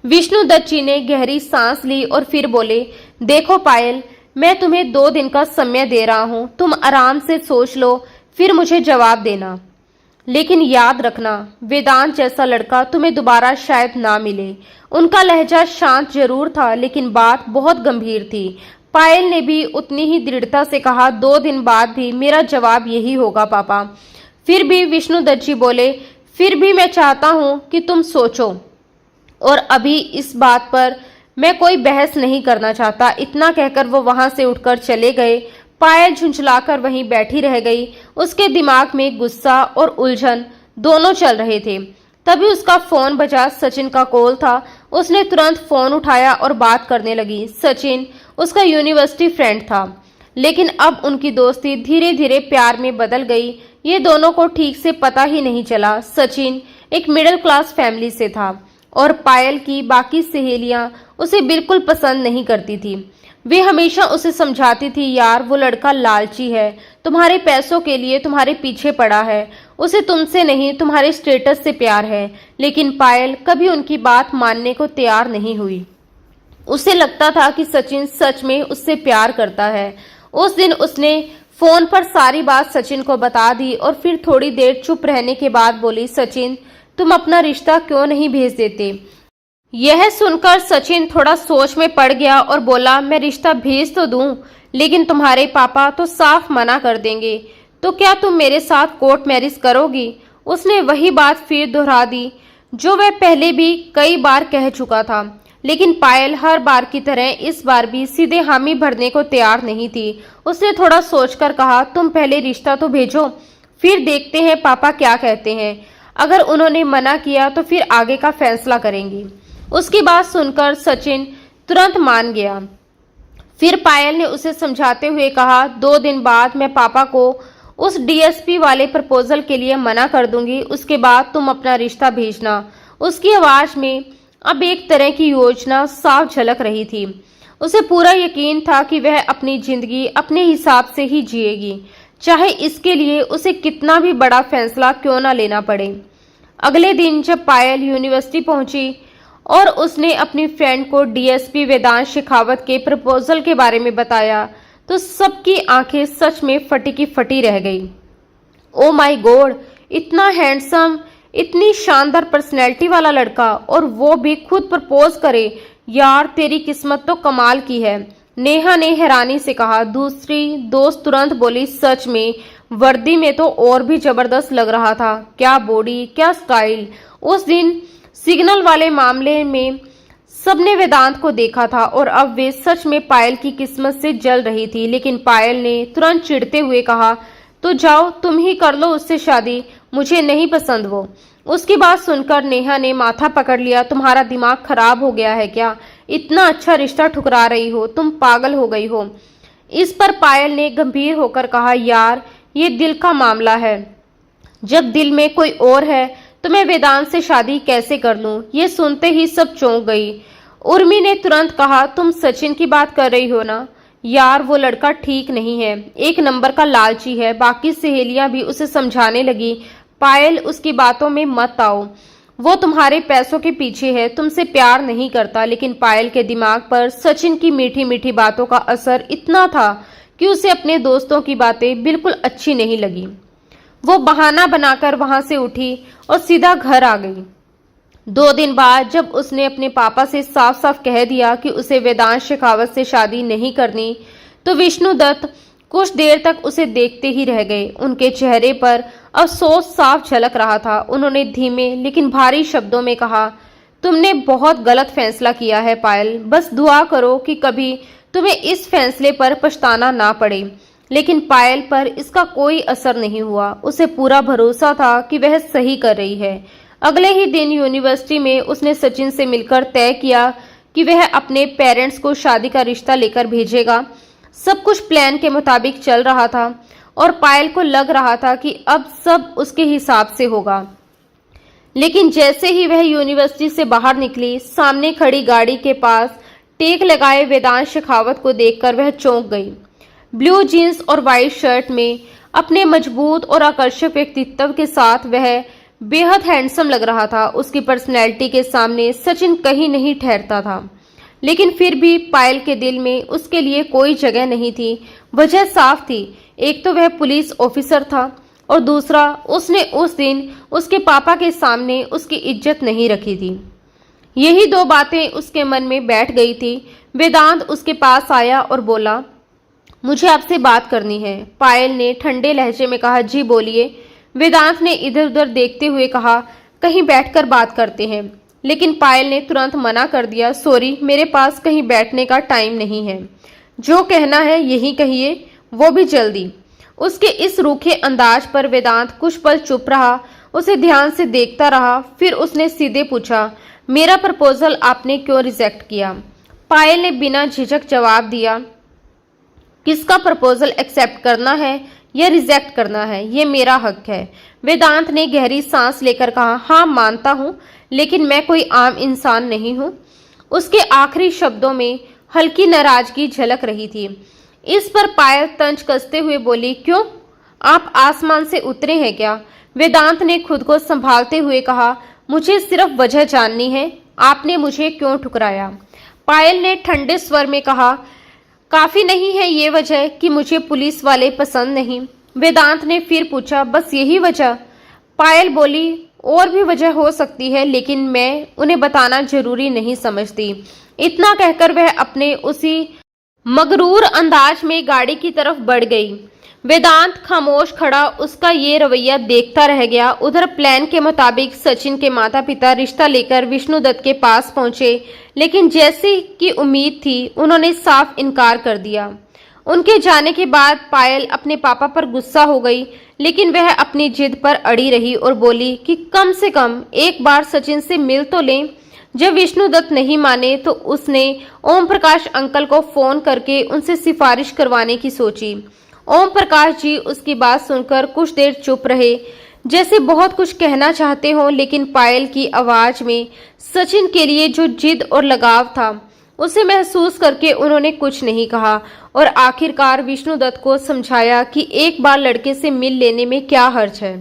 विष्णुदत्त जी ने गहरी सांस ली और फिर बोले, देखो पायल, मैं तुम्हें 2 दिन का समय दे रहा हूं। तुम आराम से सोच लो, फिर मुझे जवाब देना। लेकिन याद रखना, वेदांत जैसा लड़का तुम्हें दोबारा शायद ना मिले। उनका लहजा शांत जरूर था, लेकिन बात बहुत गंभीर थी। पायल ने भी उतनी ही दृढ़ता से कहा, 2 दिन बाद भी मेरा जवाब यही होगा पापा। फिर भी विष्णुदत्त जी बोले, फिर भी मैं चाहता हूं कि तुम सोचो, और अभी इस बात पर मैं कोई बहस नहीं करना चाहता। इतना कहकर वो वहां से उठकर चले गए। पायल झुंझलाकर वहीं बैठी रह गई। उसके दिमाग में गुस्सा और उलझन दोनों चल रहे थे। तभी उसका फोन बजा। सचिन का कॉल था। उसने तुरंत फोन उठाया और बात करने लगी। सचिन उसका यूनिवर्सिटी फ्रेंड था, लेकिन अब उनकी दोस्ती धीरे धीरे प्यार में बदल गई। ये दोनों को ठीक से पता ही नहीं चला। सचिन एक मिडिल क्लास फैमिली से था और पायल की बाकी सहेलियां उसे बिल्कुल पसंद नहीं करती थी। वे हमेशा उसे समझाती थी, यार वो लड़का लालची है, तुम्हारे पैसों के लिए तुम्हारे पीछे पड़ा है, उसे तुमसे नहीं तुम्हारे स्टेटस से प्यार है। लेकिन पायल कभी उनकी बात मानने को तैयार नहीं हुई। उसे लगता था कि सचिन सच में उससे प्यार करता है। उस दिन उसने फोन पर सारी बात सचिन को बता दी और फिर थोड़ी देर चुप रहने के बाद बोली, सचिन तुम अपना रिश्ता क्यों नहीं भेज देते? यह सुनकर सचिन थोड़ा सोच में पड़ गया और बोला, मैं रिश्ता भेज तो दूं, लेकिन तुम्हारे पापा तो साफ मना कर देंगे। तो क्या तुम मेरे साथ कोर्ट मैरिज करोगी? उसने वही बात फिर दोहरा दी जो वह पहले भी कई बार कह चुका था। लेकिन पायल हर बार की तरह इस बार भी सीधे हामी भरने को तैयार नहीं थी। उसने थोड़ा सोचकर कहा, तुम पहले रिश्ता तो भेजो, फिर देखते हैं पापा क्या कहते हैं। अगर उन्होंने मना किया तो फिर आगे का फैसला करेंगे। उसकी बात सुनकर सचिन तुरंत मान गया। फिर पायल ने उसे समझाते हुए कहा, 2 दिन बाद मैं पापा को उस डीएसपी वाले प्रपोजल के लिए मना कर दूंगी, उसके बाद तुम अपना रिश्ता भेजना। उसकी आवाज में अब एक तरह की योजना साफ झलक रही थी। उसे पूरा यकीन था कि वह अपनी जिंदगी अपने हिसाब से ही जिएगी, चाहे इसके लिए उसे कितना भी बड़ा फैसला क्यों न लेना पड़े। अगले दिन जब पायल यूनिवर्सिटी पहुंची और उसने अपनी फ्रेंड को डीएसपी वेदांत शेखावत के प्रपोजल के बारे में बताया, तो सबकी आंखें सच में फटी की फटी रह गई। ओ माय गॉड, इतना हैंडसम, इतनी शानदार पर्सनैलिटी वाला लड़का, और वो भी खुद प्रपोज करे। यार तेरी किस्मत तो कमाल की है, नेहा ने हैरानी से कहा। दूसरी दोस्त तुरंत बोली, सच में वर्दी में तो और भी जबरदस्त लग रहा था, क्या बॉडी, क्या स्टाइल। उस दिन सिग्नल वाले मामले में सबने वेदांत को देखा था और अब वे सच में पायल की किस्मत से जल रही थी। लेकिन पायल ने तुरंत चिढ़ते हुए कहा, तो जाओ तुम ही कर लो उससे शादी, मुझे नहीं पसंद वो। उसकी बात सुनकर नेहा ने माथा पकड़ लिया, तुम्हारा दिमाग खराब हो गया है क्या? इतना अच्छा रिश्ता ठुकरा रही हो, तुम पागल हो गई हो। इस पर पायल ने गंभीर होकर कहा, यार ये दिल का मामला है, जब दिल में कोई और है तो मैं वेदांत से शादी कैसे कर लूं? ये सुनते ही सब चौंक गई। उर्मी ने तुरंत कहा, तुम सचिन की बात कर रही हो ना? यार वो लड़का ठीक नहीं है, एक नंबर का लालची है। बाकी सहेलियां भी उसे समझाने लगी, पायल उसकी बातों में मत आओ, वो तुम्हारे पैसों के पीछे है, तुमसे प्यार नहीं करता। लेकिन पायल के दिमाग पर सचिन की मीठी मीठी बातों का असर इतना था कि उसे अपने दोस्तों की बातें बिल्कुल अच्छी नहीं लगी। वो बहाना बनाकर वहां से उठी और सीधा घर आ गई। 2 दिन बाद जब उसने अपने पापा से साफ साफ कह दिया कि उसे वेदांत शेखावत से शादी नहीं करनी, तो विष्णुदत्त कुछ देर तक उसे देखते ही रह गए। उनके चेहरे पर अफसोस साफ झलक रहा था। उन्होंने धीमे लेकिन भारी शब्दों में कहा, तुमने बहुत गलत फैसला किया है पायल, बस दुआ करो कि कभी तुम्हें इस फैसले पर पछताना ना पड़े। लेकिन पायल पर इसका कोई असर नहीं हुआ। उसे पूरा भरोसा था कि वह सही कर रही है। अगले ही दिन यूनिवर्सिटी में उसने सचिन से मिलकर तय किया कि वह अपने पेरेंट्स को शादी का रिश्ता लेकर भेजेगा। सब कुछ प्लान के मुताबिक चल रहा था और पायल को लग रहा था कि अब सब उसके हिसाब से होगा। लेकिन जैसे ही वह यूनिवर्सिटी से बाहर निकली, सामने खड़ी गाड़ी के पास टेक लगाए वेदांत शेखावत को देखकर वह चौंक गई। ब्लू जीन्स और वाइट शर्ट में अपने मजबूत और आकर्षक व्यक्तित्व के साथ वह बेहद हैंडसम लग रहा था। उसकी पर्सनैलिटी के सामने सचिन कहीं नहीं ठहरता था। लेकिन फिर भी पायल के दिल में उसके लिए कोई जगह नहीं थी। वजह साफ थी, एक तो वह पुलिस ऑफिसर था और दूसरा उसने उस दिन उसके पापा के सामने उसकी इज्जत नहीं रखी थी। यही 2 बातें उसके मन में बैठ गई थी। वेदांत उसके पास आया और बोला, मुझे आपसे बात करनी है। पायल ने ठंडे लहजे में कहा, जी बोलिए। वेदांत ने इधर उधर देखते हुए कहा, कहीं बैठकर बात करते हैं। लेकिन पायल ने तुरंत मना कर दिया, सॉरी मेरे पास कहीं बैठने का टाइम नहीं है, जो कहना है यही कहिए, वो भी जल्दी। उसके इस रूखे अंदाज पर वेदांत कुछ पल चुप रहा, उसे ध्यान से देखता रहा। फिर उसने सीधे पूछा, मेरा प्रपोजल आपने क्यों रिजेक्ट किया? पायल ने बिना झिझक जवाब दिया, किसका प्रपोजल एक्सेप्ट करना है या रिजेक्ट करना है, ये मेरा हक है। वेदांत ने गहरी सांस लेकर कहा, हाँ मानता हूँ, लेकिन मैं कोई आम इंसान नहीं हूँ। उसके आखिरी शब्दों में हल्की नाराजगी झलक रही थी। इस पर पायल तंज कसते हुए बोली, क्यों, आप आसमान से उतरे हैं क्या? वेदांत ने खुद को संभालते हुए कहा, मुझे सिर्फ वजह जाननी है, आपने मुझे क्यों ठुकराया? पायल ने ठंडे स्वर में कहा, काफी नहीं है ये वजह कि मुझे पुलिस वाले पसंद नहीं? वेदांत ने फिर पूछा, बस यही वजह? पायल बोली, और भी वजह हो सकती है, लेकिन मैं उन्हें बताना जरूरी नहीं समझती। इतना कहकर वह अपने उसी मगरूर अंदाज में गाड़ी की तरफ बढ़ गई। वेदांत खामोश खड़ा उसका ये रवैया देखता रह गया। उधर प्लान के मुताबिक सचिन के माता पिता रिश्ता लेकर विष्णुदत्त के पास पहुंचे, लेकिन जैसी कि उम्मीद थी उन्होंने साफ इनकार कर दिया। उनके जाने के बाद पायल अपने पापा पर गुस्सा हो गई, लेकिन वह अपनी जिद पर अड़ी रही और बोली कि कम से कम एक बार सचिन से मिल तो लें। जब विष्णुदत्त नहीं माने तो उसने ओम प्रकाश अंकल को फोन करके उनसे सिफारिश करवाने की सोची। ओम प्रकाश जी उसकी बात सुनकर कुछ देर चुप रहे, जैसे बहुत कुछ कहना चाहते हों, लेकिन पायल की आवाज में सचिन के लिए जो जिद और लगाव था उसे महसूस करके उन्होंने कुछ नहीं कहा और आखिरकार विष्णुदत्त को समझाया कि एक बार लड़के से मिल लेने में क्या हर्ज है।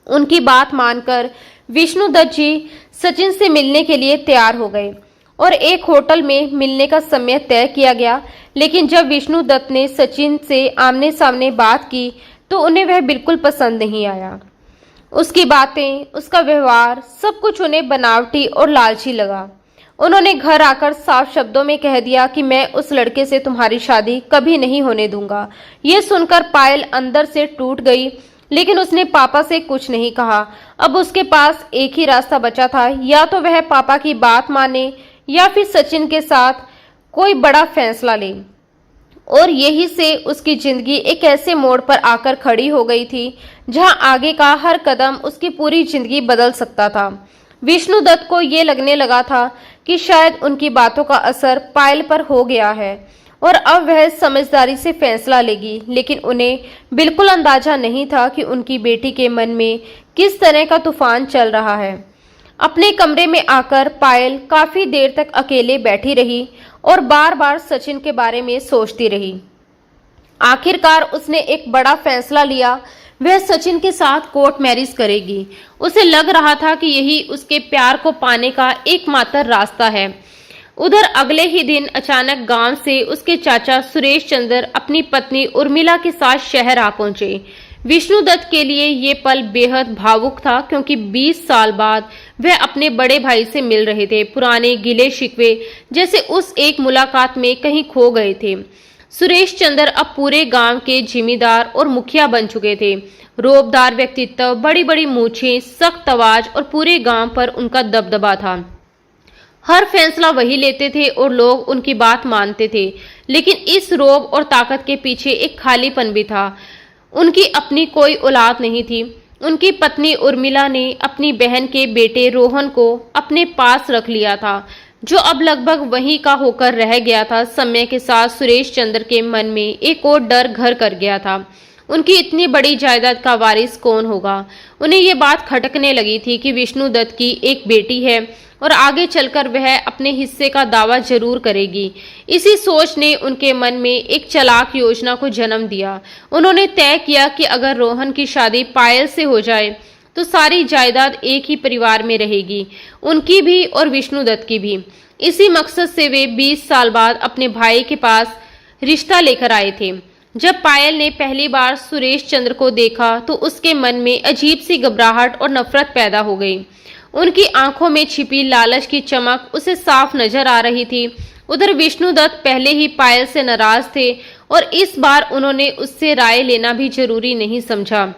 उनकी बात मानकर विष्णुदत्त जी सचिन से मिलने के लिए तैयार हो गए और एक होटल में मिलने का समय तय किया गया। लेकिन जब विष्णुदत्त ने सचिन से आमने सामने बात की तो उन्हें वह बिल्कुल पसंद नहीं आया। उसकी बातें, उसका व्यवहार, सब कुछ उन्हें बनावटी और लालची लगा। उन्होंने घर आकर साफ शब्दों में कह दिया कि मैं उस लड़के से तुम्हारी शादी कभी नहीं होने दूंगा। ये सुनकर पायल अंदर से टूट गई, लेकिन उसने पापा से कुछ नहीं कहा। अब उसके पास एक ही रास्ता बचा था, या तो वह पापा की बात माने या फिर सचिन के साथ कोई बड़ा फैसला ले। और यही से उसकी जिंदगी एक ऐसे मोड़ पर आकर खड़ी हो गई थी जहां आगे का हर कदम उसकी पूरी जिंदगी बदल सकता था। विष्णुदत्त को ये लगने लगा था कि शायद उनकी बातों का असर पायल पर हो गया है और अब वह समझदारी से फैसला लेगी, लेकिन उन्हें बिल्कुल अंदाजा नहीं था कि उनकी बेटी के मन में किस तरह का तूफान चल रहा है। अपने कमरे में आकर पायल काफी देर तक अकेले बैठी रही और बार बार सचिन के बारे में सोचती रही। आखिरकार उसने एक बड़ा फैसला लिया, वह सचिन के साथ कोर्ट मैरिज करेगी। उसे लग रहा था कि यही उसके प्यार को पाने का एकमात्र रास्ता है। उधर अगले ही दिन अचानक गांव से उसके चाचा सुरेश चंद्र अपनी पत्नी उर्मिला के साथ शहर आ पहुंचे। विष्णुदत्त के लिए ये पल बेहद भावुक था, क्योंकि 20 साल बाद वह अपने बड़े भाई से मिल रहे थे। पुराने गिले शिकवे जैसे उस एक मुलाकात में कहीं खो गए थे। सुरेश चंद्र अब पूरे गांव के जिम्मेदार और मुखिया बन चुके थे। रोबदार व्यक्तित्व, बड़ी बड़ी मूछें, सख्त आवाज और पूरे गांव पर उनका दबदबा था। हर फैसला वही लेते थे और लोग उनकी बात मानते थे, लेकिन इस रोब और ताकत के पीछे एक खालीपन भी था। उनकी अपनी कोई औलाद नहीं थी। उनकी पत्नी उर्मिला ने अपनी बहन के बेटे रोहन को अपने पास रख लिया था, जो अब लगभग वहीं का होकर रह गया था। समय के साथ सुरेश चंद्र के मन में एक और डर घर कर गया था, उनकी इतनी बड़ी जायदाद का वारिस कौन होगा। उन्हें ये बात खटकने लगी थी कि विष्णुदत्त की एक बेटी है और आगे चलकर वह अपने हिस्से का दावा जरूर करेगी। इसी सोच ने उनके मन में एक चालाक योजना को जन्म दिया। उन्होंने तय किया कि अगर रोहन की शादी पायल से हो जाए तो सारी जायदाद एक ही परिवार में रहेगी, उनकी भी और विष्णुदत्त की भी। इसी मकसद से वे 20 साल बाद अपने भाई के पास रिश्ता लेकर आए थे। जब पायल ने पहली बार सुरेश चंद्र को देखा तो उसके मन में अजीब सी घबराहट और नफरत पैदा हो गई। उनकी आंखों में छिपी लालच की चमक उसे साफ नजर आ रही थी। उधर विष्णुदत्त पहले ही पायल से नाराज थे और इस बार उन्होंने उससे राय लेना भी जरूरी नहीं समझा।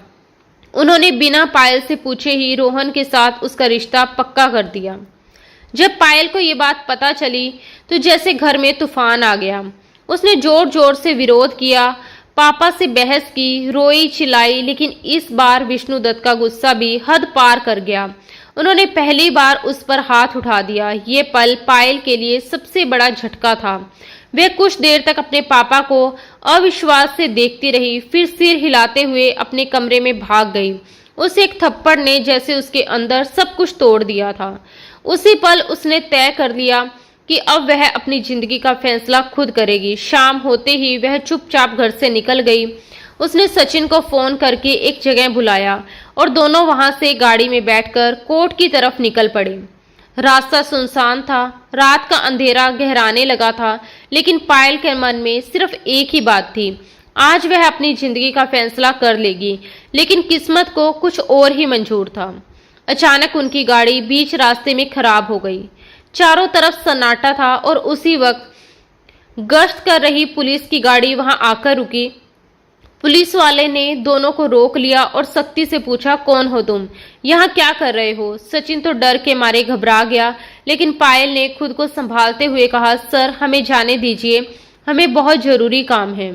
उन्होंने बिना पायल से पूछे ही रोहन के साथ उसका रिश्ता पक्का कर दिया। जब पायल को ये बात पता चली तो जैसे घर में तूफान आ गया। उसने जोर जोर से विरोध किया, पापा से बहस की, रोई चिल्लाई, लेकिन इस बार विष्णुदत्त का गुस्सा भी हद पार कर गया। उन्होंने पहली बार उस पर हाथ उठा दिया। ये पल पायल के लिए सबसे बड़ा झटका था। वह कुछ देर तक अपने पापा को अविश्वास से देखती रही, फिर सिर हिलाते हुए अपने कमरे में भाग गई। उस एक थप्पड़ ने जैसे उसके अंदर सब कुछ तोड़ दिया था। उसी पल उसने तय कर लिया कि अब वह अपनी जिंदगी का फैसला खुद करेगी। शाम होते ही वह चुपचाप घर से निकल गई। उसने सचिन को फोन करके एक जगह बुलाया और दोनों वहां से गाड़ी में बैठकर कोर्ट की तरफ निकल पड़े। रास्ता सुनसान था, रात का अंधेरा गहराने लगा था, लेकिन पायल के मन में सिर्फ एक ही बात थी, आज वह अपनी जिंदगी का फैसला कर लेगी। लेकिन किस्मत को कुछ और ही मंजूर था। अचानक उनकी गाड़ी बीच रास्ते में खराब हो गई। चारों तरफ सन्नाटा था और उसी वक्त गश्त कर रही पुलिस की गाड़ी वहां आकर रुकी। पुलिस वाले ने दोनों को रोक लिया और सख्ती से पूछा, कौन हो तुम, यहाँ क्या कर रहे हो? सचिन तो डर के मारे घबरा गया, लेकिन पायल ने खुद को संभालते हुए कहा, सर हमें जाने दीजिए, हमें बहुत जरूरी काम है।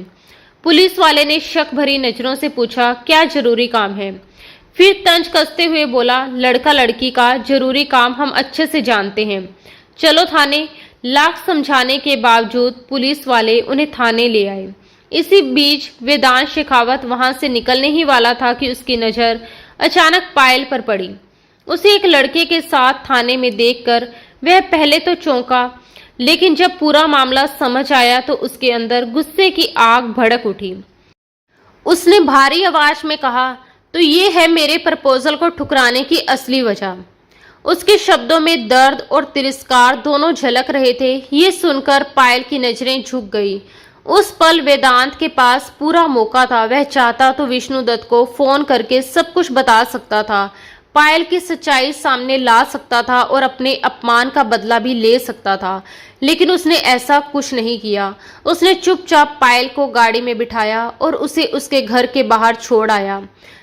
पुलिस वाले ने शक भरी नजरों से पूछा, क्या जरूरी काम है? फिर तंज कसते हुए बोला, लड़का लड़की का जरूरी काम हम अच्छे से जानते हैं, चलो थाने। लाख समझाने के बावजूद पुलिस वाले उन्हें थाने ले आए। इसी बीच वेदांत शेखावत वहां से निकलने ही वाला था कि उसकी नजर अचानक पायल पर पड़ी। उसे एक लड़के के साथ थाने में देखकर वह पहले तो चौंका, लेकिन जब पूरा मामला समझ आया तो उसके अंदर गुस्से की आग भड़क उठी। उसने भारी आवाज में कहा, तो ये है मेरे प्रपोजल को ठुकराने की असली वजह। उसके शब्दों में दर्द और तिरस्कार दोनों झलक रहे थे। ये सुनकर पायल की नजरें झुक गई। उस पल वेदांत के पास पूरा मौका था। वह चाहता तो विष्णुदत्त को फोन करके सब कुछ बता सकता था, पायल की सच्चाई सामने ला सकता था और अपने अपमान का बदला भी ले सकता था, लेकिन उसने ऐसा कुछ नहीं किया। उसने चुपचाप पायल को गाड़ी में बिठाया और उसे उसके घर के बाहर छोड़ आया।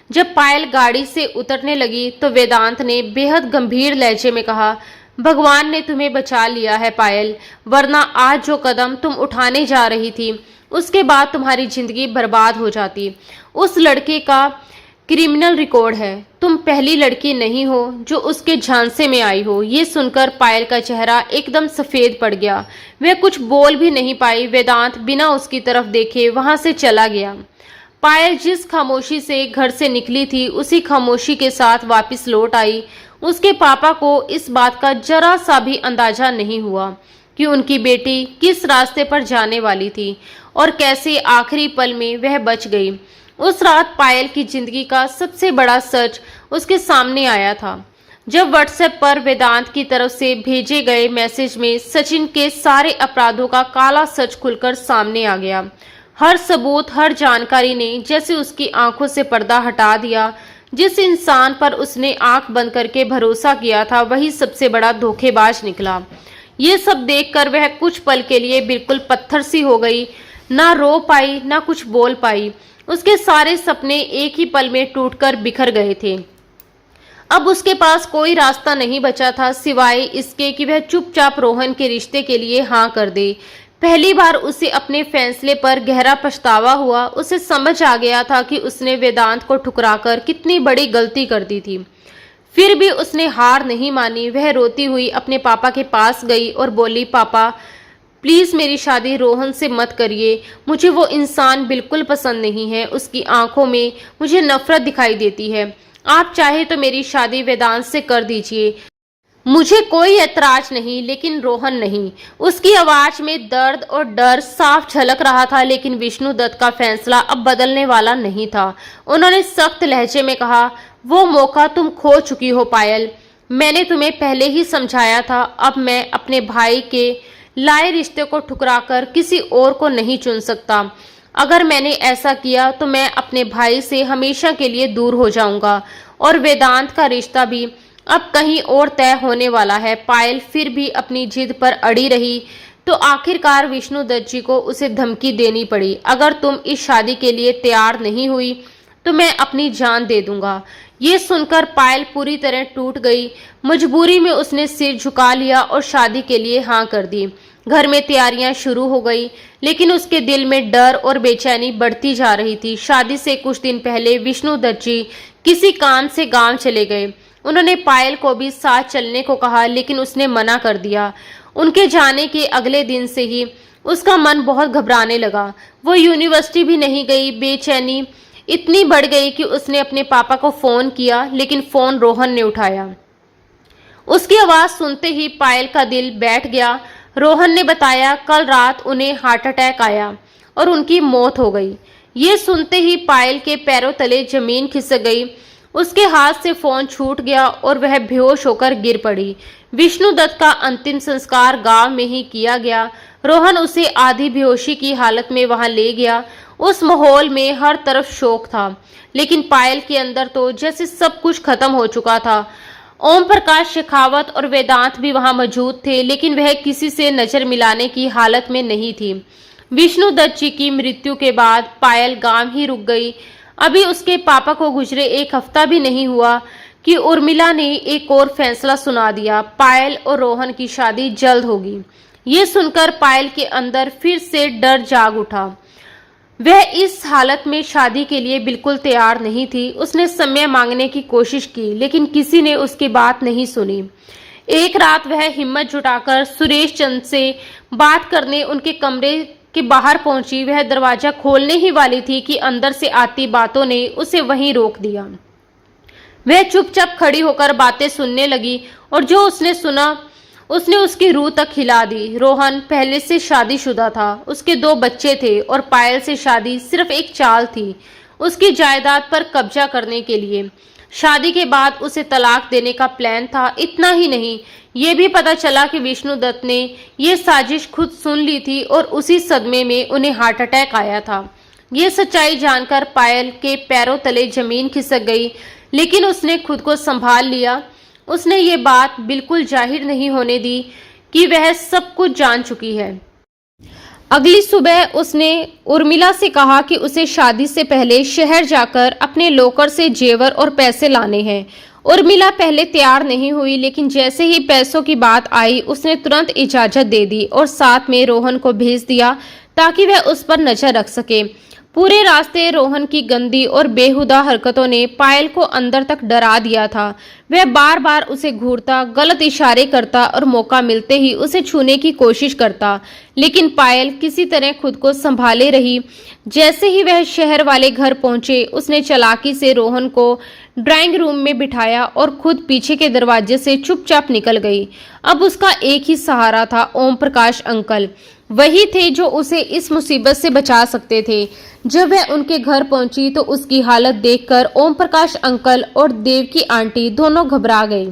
जब पायल गाड़ी से उतरने लगी तो वेदांत ने बेहद गंभीर लहजे में कहा, भगवान ने तुम्हें बचा लिया है पायल, वरना आज जो कदम तुम उठाने जा रही थी उसके बाद तुम्हारी जिंदगी बर्बाद हो जाती। उस लड़के का क्रिमिनल रिकॉर्ड है, तुम पहली लड़की नहीं हो जो उसके झांसे में आई हो। ये सुनकर पायल का चेहरा एकदम सफेद पड़ गया। वह कुछ बोल भी नहीं पाई। वेदांत बिना उसकी तरफ देखे वहां से चला गया। पायल जिस खामोशी से घर से निकली थी उसी खामोशी के साथ वापस लौट आई। उसके पापा को इस बात का जरा सा भी अंदाजा नहीं हुआ कि उनकी बेटी किस रास्ते पर जाने वाली थी और कैसे आखिरी पल में वह बच गई। उस रात पायल की जिंदगी का सबसे बड़ा सच उसके सामने आया था, जब व्हाट्सएप पर वेदांत की तरफ से भेजे गए मैसेज में सचिन के सारे अपराधों का काला सच खुलकर सामने आ गया। हर सबूत, हर जानकारी ने जैसे उसकी आंखों से पर्दा हटा दिया। जिस इंसान पर उसने आंख बंद करके भरोसा किया था वही सबसे बड़ा धोखेबाज निकला। ये सब देखकर वह कुछ पल के लिए बिल्कुल पत्थर सी हो गई, ना रो पाई ना कुछ बोल पाई। उसके सारे सपने एक ही पल में टूटकर बिखर गए थे। अब उसके पास कोई रास्ता नहीं बचा था सिवाय इसके कि वह चुपचाप रोहन के रिश्ते के लिए हाँ कर दे। पहली बार उसे अपने फैसले पर गहरा पछतावा हुआ। उसे समझ आ गया था कि उसने वेदांत को ठुकराकर कितनी बड़ी गलती कर दी थी। फिर भी उसने हार नहीं मानी। वह रोती हुई अपने पापा के पास गई और बोली, पापा प्लीज मेरी शादी रोहन से मत करिए, मुझे वो इंसान बिल्कुल पसंद नहीं है, उसकी आंखों में मुझे नफरत दिखाई देती है। आप चाहे तो मेरी शादी वेदांत से कर दीजिए, मुझे कोई ऐतराज नहीं, लेकिन रोहन नहीं। उसकी आवाज में दर्द और डर साफ झलक रहा था, लेकिन विष्णुदत्त का फैसला अब बदलने वाला नहीं था। उन्होंने सख्त लहजे में कहा, वो मौका तुम खो चुकी हो पायल, मैंने तुम्हें पहले ही समझाया था। अब मैं अपने भाई के लाए रिश्ते को ठुकराकर किसी और को नहीं चुन सकता। अगर मैंने ऐसा किया तो मैं अपने भाई से हमेशा के लिए दूर हो जाऊंगा और वेदांत का रिश्ता भी अब कहीं और तय होने वाला है। पायल फिर भी अपनी जिद पर अड़ी रही तो आखिरकार विष्णुदत्त जी को उसे धमकी देनी पड़ी, अगर तुम इस शादी के लिए तैयार नहीं हुई तो मैं अपनी जान दे दूंगा। ये सुनकर पायल पूरी तरह टूट गई। मजबूरी में उसने सिर झुका लिया और शादी के लिए हाँ कर दी। घर में तैयारियां शुरू हो गई, लेकिन उसके दिल में डर और बेचैनी बढ़ती जा रही थी। शादी से कुछ दिन पहले विष्णुदत्त जी किसी काम से गांव चले गए। उन्होंने पायल को भी साथ चलने को कहा, लेकिन उसने मना कर दिया। उनके जाने के अगले दिन से ही उसका मन बहुत घबराने लगा। वो यूनिवर्सिटी भी नहीं गई। बेचैनी इतनी बढ़ गई कि उसने अपने पापा को फोन किया, लेकिन फोन रोहन ने उठाया। उसकी आवाज सुनते ही पायल का दिल बैठ गया। रोहन ने बताया कल रात उन्हें हार्ट अटैक आया और उनकी मौत हो गई। ये सुनते ही पायल के पैरों तले जमीन खिसक गई। उसके हाथ से फोन छूट गया और वह बेहोश होकर गिर पड़ी। विष्णु दत्त का अंतिम संस्कार गांव में ही किया गया। रोहन उसे आधी बेहोशी की हालत में वहां ले गया। उस माहौल में हर तरफ शोक था, लेकिन पायल के अंदर तो जैसे सब कुछ खत्म हो चुका था। ओम प्रकाश शेखावत और वेदांत भी वहां मौजूद थे, लेकिन वह किसी से नजर मिलाने की हालत में नहीं थी। विष्णु दत्त जी की मृत्यु के बाद पायल गांव ही रुक गई। अभी उसके पापा को गुजरे 1 हफ्ता भी नहीं हुआ कि उर्मिला ने एक और फैसला सुना दिया। पायल और रोहन की शादी जल्द होगी। ये सुनकर पायल के अंदर फिर से डर जाग उठा। वह इस हालत में शादी के लिए बिल्कुल तैयार नहीं थी। उसने समय मांगने की कोशिश की, लेकिन किसी ने उसकी बात नहीं सुनी। एक रात वह हिम्मत जुटाकर सुरेश चंद से बात करने उनके कमरे के बाहर पहुंची। वह दरवाजा खोलने ही वाली थी कि अंदर से आती बातों ने उसे वहीं रोक दिया। वह चुपचाप खड़ी होकर बातें सुनने लगी और जो उसने सुना उसने उसकी रूह तक हिला दी। रोहन पहले से शादीशुदा था, उसके 2 बच्चे थे और पायल से शादी सिर्फ एक चाल थी, उसकी जायदाद पर कब्जा करने के लिए। शादी के बाद उसे तलाक देने का प्लान था। इतना ही नहीं, ये भी पता चला कि विष्णु दत्त ने ये साजिश खुद सुन ली थी और उसी सदमे में उन्हें हार्ट अटैक आया था। ये सच्चाई जानकर पायल के पैरों तले जमीन खिसक गई, लेकिन उसने खुद को संभाल लिया। उसने ये बात बिल्कुल जाहिर नहीं होने दी कि वह सब कुछ जान चुकी है। अगली सुबह उसने उर्मिला से कहा कि उसे शादी से पहले शहर जाकर अपने लोकर से जेवर और पैसे लाने हैं। उर्मिला पहले तैयार नहीं हुई, लेकिन जैसे ही पैसों की बात आई उसने तुरंत इजाजत दे दी और साथ में रोहन को भेज दिया ताकि वह उस पर नजर रख सके। पूरे रास्ते रोहन की गंदी और बेहुदा हरकतों ने पायल को अंदर तक डरा दिया था। वह बार बार उसे घूरता, गलत इशारे करता और मौका मिलते ही उसे छूने की कोशिश करता, लेकिन पायल किसी तरह खुद को संभाले रही। जैसे ही वह शहर वाले घर पहुंचे, उसने चालाकी से रोहन को ड्राइंग रूम में बिठाया और खुद पीछे के दरवाजे से चुपचाप निकल गई। अब उसका एक ही सहारा था, ओम प्रकाश अंकल। वही थे जो उसे इस मुसीबत से बचा सकते थे। जब वह उनके घर पहुंची तो उसकी हालत देखकर ओम प्रकाश अंकल और देवकी आंटी दोनों घबरा गए।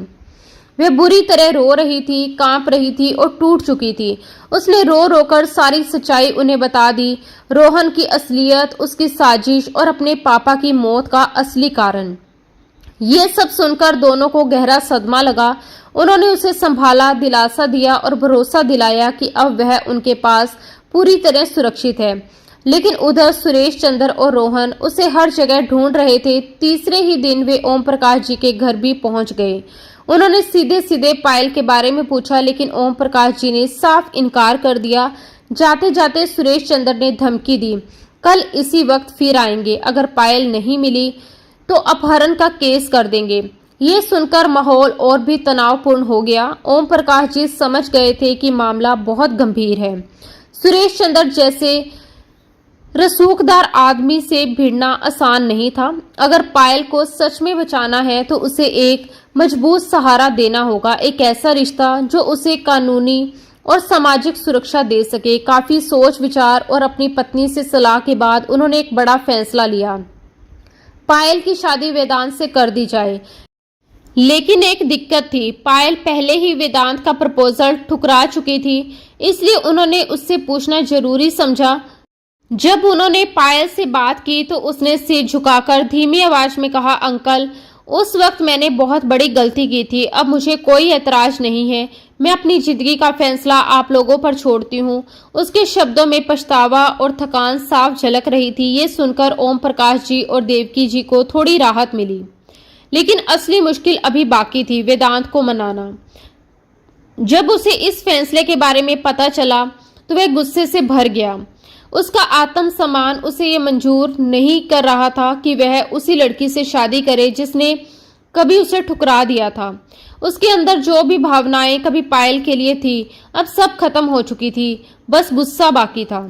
वह बुरी तरह रो रही थी, कांप रही थी और टूट चुकी थी। उसने रो रो कर सारी सच्चाई उन्हें बता दी, रोहन की असलियत, उसकी साजिश और अपने पापा की मौत का असली कारण। ये सब सुनकर दोनों को गहरा सदमा लगा। उन्होंने उसे संभाला, दिलासा दिया और भरोसा दिलाया कि अब वह उनके पास पूरी तरह सुरक्षित है। लेकिन उधर सुरेश चंद्र और रोहन उसे हर जगह ढूंढ रहे थे। तीसरे ही दिन वे ओम प्रकाश जी के घर भी पहुंच गए। उन्होंने सीधे सीधे पायल के बारे में पूछा, लेकिन ओम प्रकाश जी ने साफ इनकार कर दिया। जाते जाते सुरेश चंद्र ने धमकी दी, कल इसी वक्त फिर आएंगे, अगर पायल नहीं मिली तो अपहरण का केस कर देंगे। ये सुनकर माहौल और भी तनावपूर्ण हो गया। ओम प्रकाश जी समझ गए थे कि मामला बहुत गंभीर है। सुरेश चंद्र जैसे रसूखदार आदमी से भिड़ना आसान नहीं था। अगर पायल को सच में बचाना है तो उसे एक मजबूत सहारा देना होगा, एक ऐसा रिश्ता जो उसे कानूनी और सामाजिक सुरक्षा दे सके। काफी सोच विचार और अपनी पत्नी से सलाह के बाद उन्होंने एक बड़ा फैसला लिया। पायल की शादी वेदांत से कर दी जाए। लेकिन एक दिक्कत थी, पायल पहले ही वेदांत का प्रपोजल ठुकरा चुकी थी, इसलिए उन्होंने उससे पूछना जरूरी समझा। जब उन्होंने पायल से बात की तो उसने सिर झुकाकर धीमी आवाज में कहा, अंकल, उस वक्त मैंने बहुत बड़ी गलती की थी। अब मुझे कोई एतराज नहीं है। मैं अपनी जिंदगी का फैसला आप लोगों पर छोड़ती हूँ। उसके शब्दों में पछतावा और थकान साफ झलक रही थी। ये सुनकर ओम प्रकाश जी और देवकी जी को थोड़ी राहत मिली, लेकिन असली मुश्किल अभी बाकी थी, वेदांत को मनाना। जब उसे इस फैसले के बारे में पता चला तो वह गुस्से से भर गया। उसका आत्मसम्मान उसे ये मंजूर नहीं कर रहा था कि वह उसी लड़की से शादी करे जिसने कभी उसे ठुकरा दिया था। उसके अंदर जो भी भावनाएं कभी पायल के लिए थी, अब सब खत्म हो चुकी थी, बस गुस्सा बाकी था।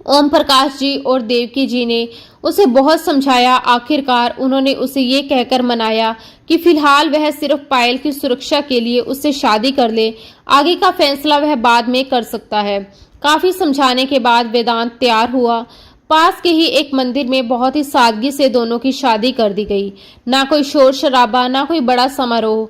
ओम प्रकाश जी और देवकी जी ने उसे बहुत समझाया। आखिरकार उन्होंने उसे ये कहकर मनाया कि फिलहाल वह सिर्फ पायल की सुरक्षा के लिए उससे शादी कर ले, आगे का फैसला वह बाद में कर सकता है। काफी समझाने के बाद वेदांत तैयार हुआ। पास के ही एक मंदिर में बहुत ही सादगी से दोनों की शादी कर दी गई। ना कोई शोर शराबा, ना कोई बड़ा समारोह,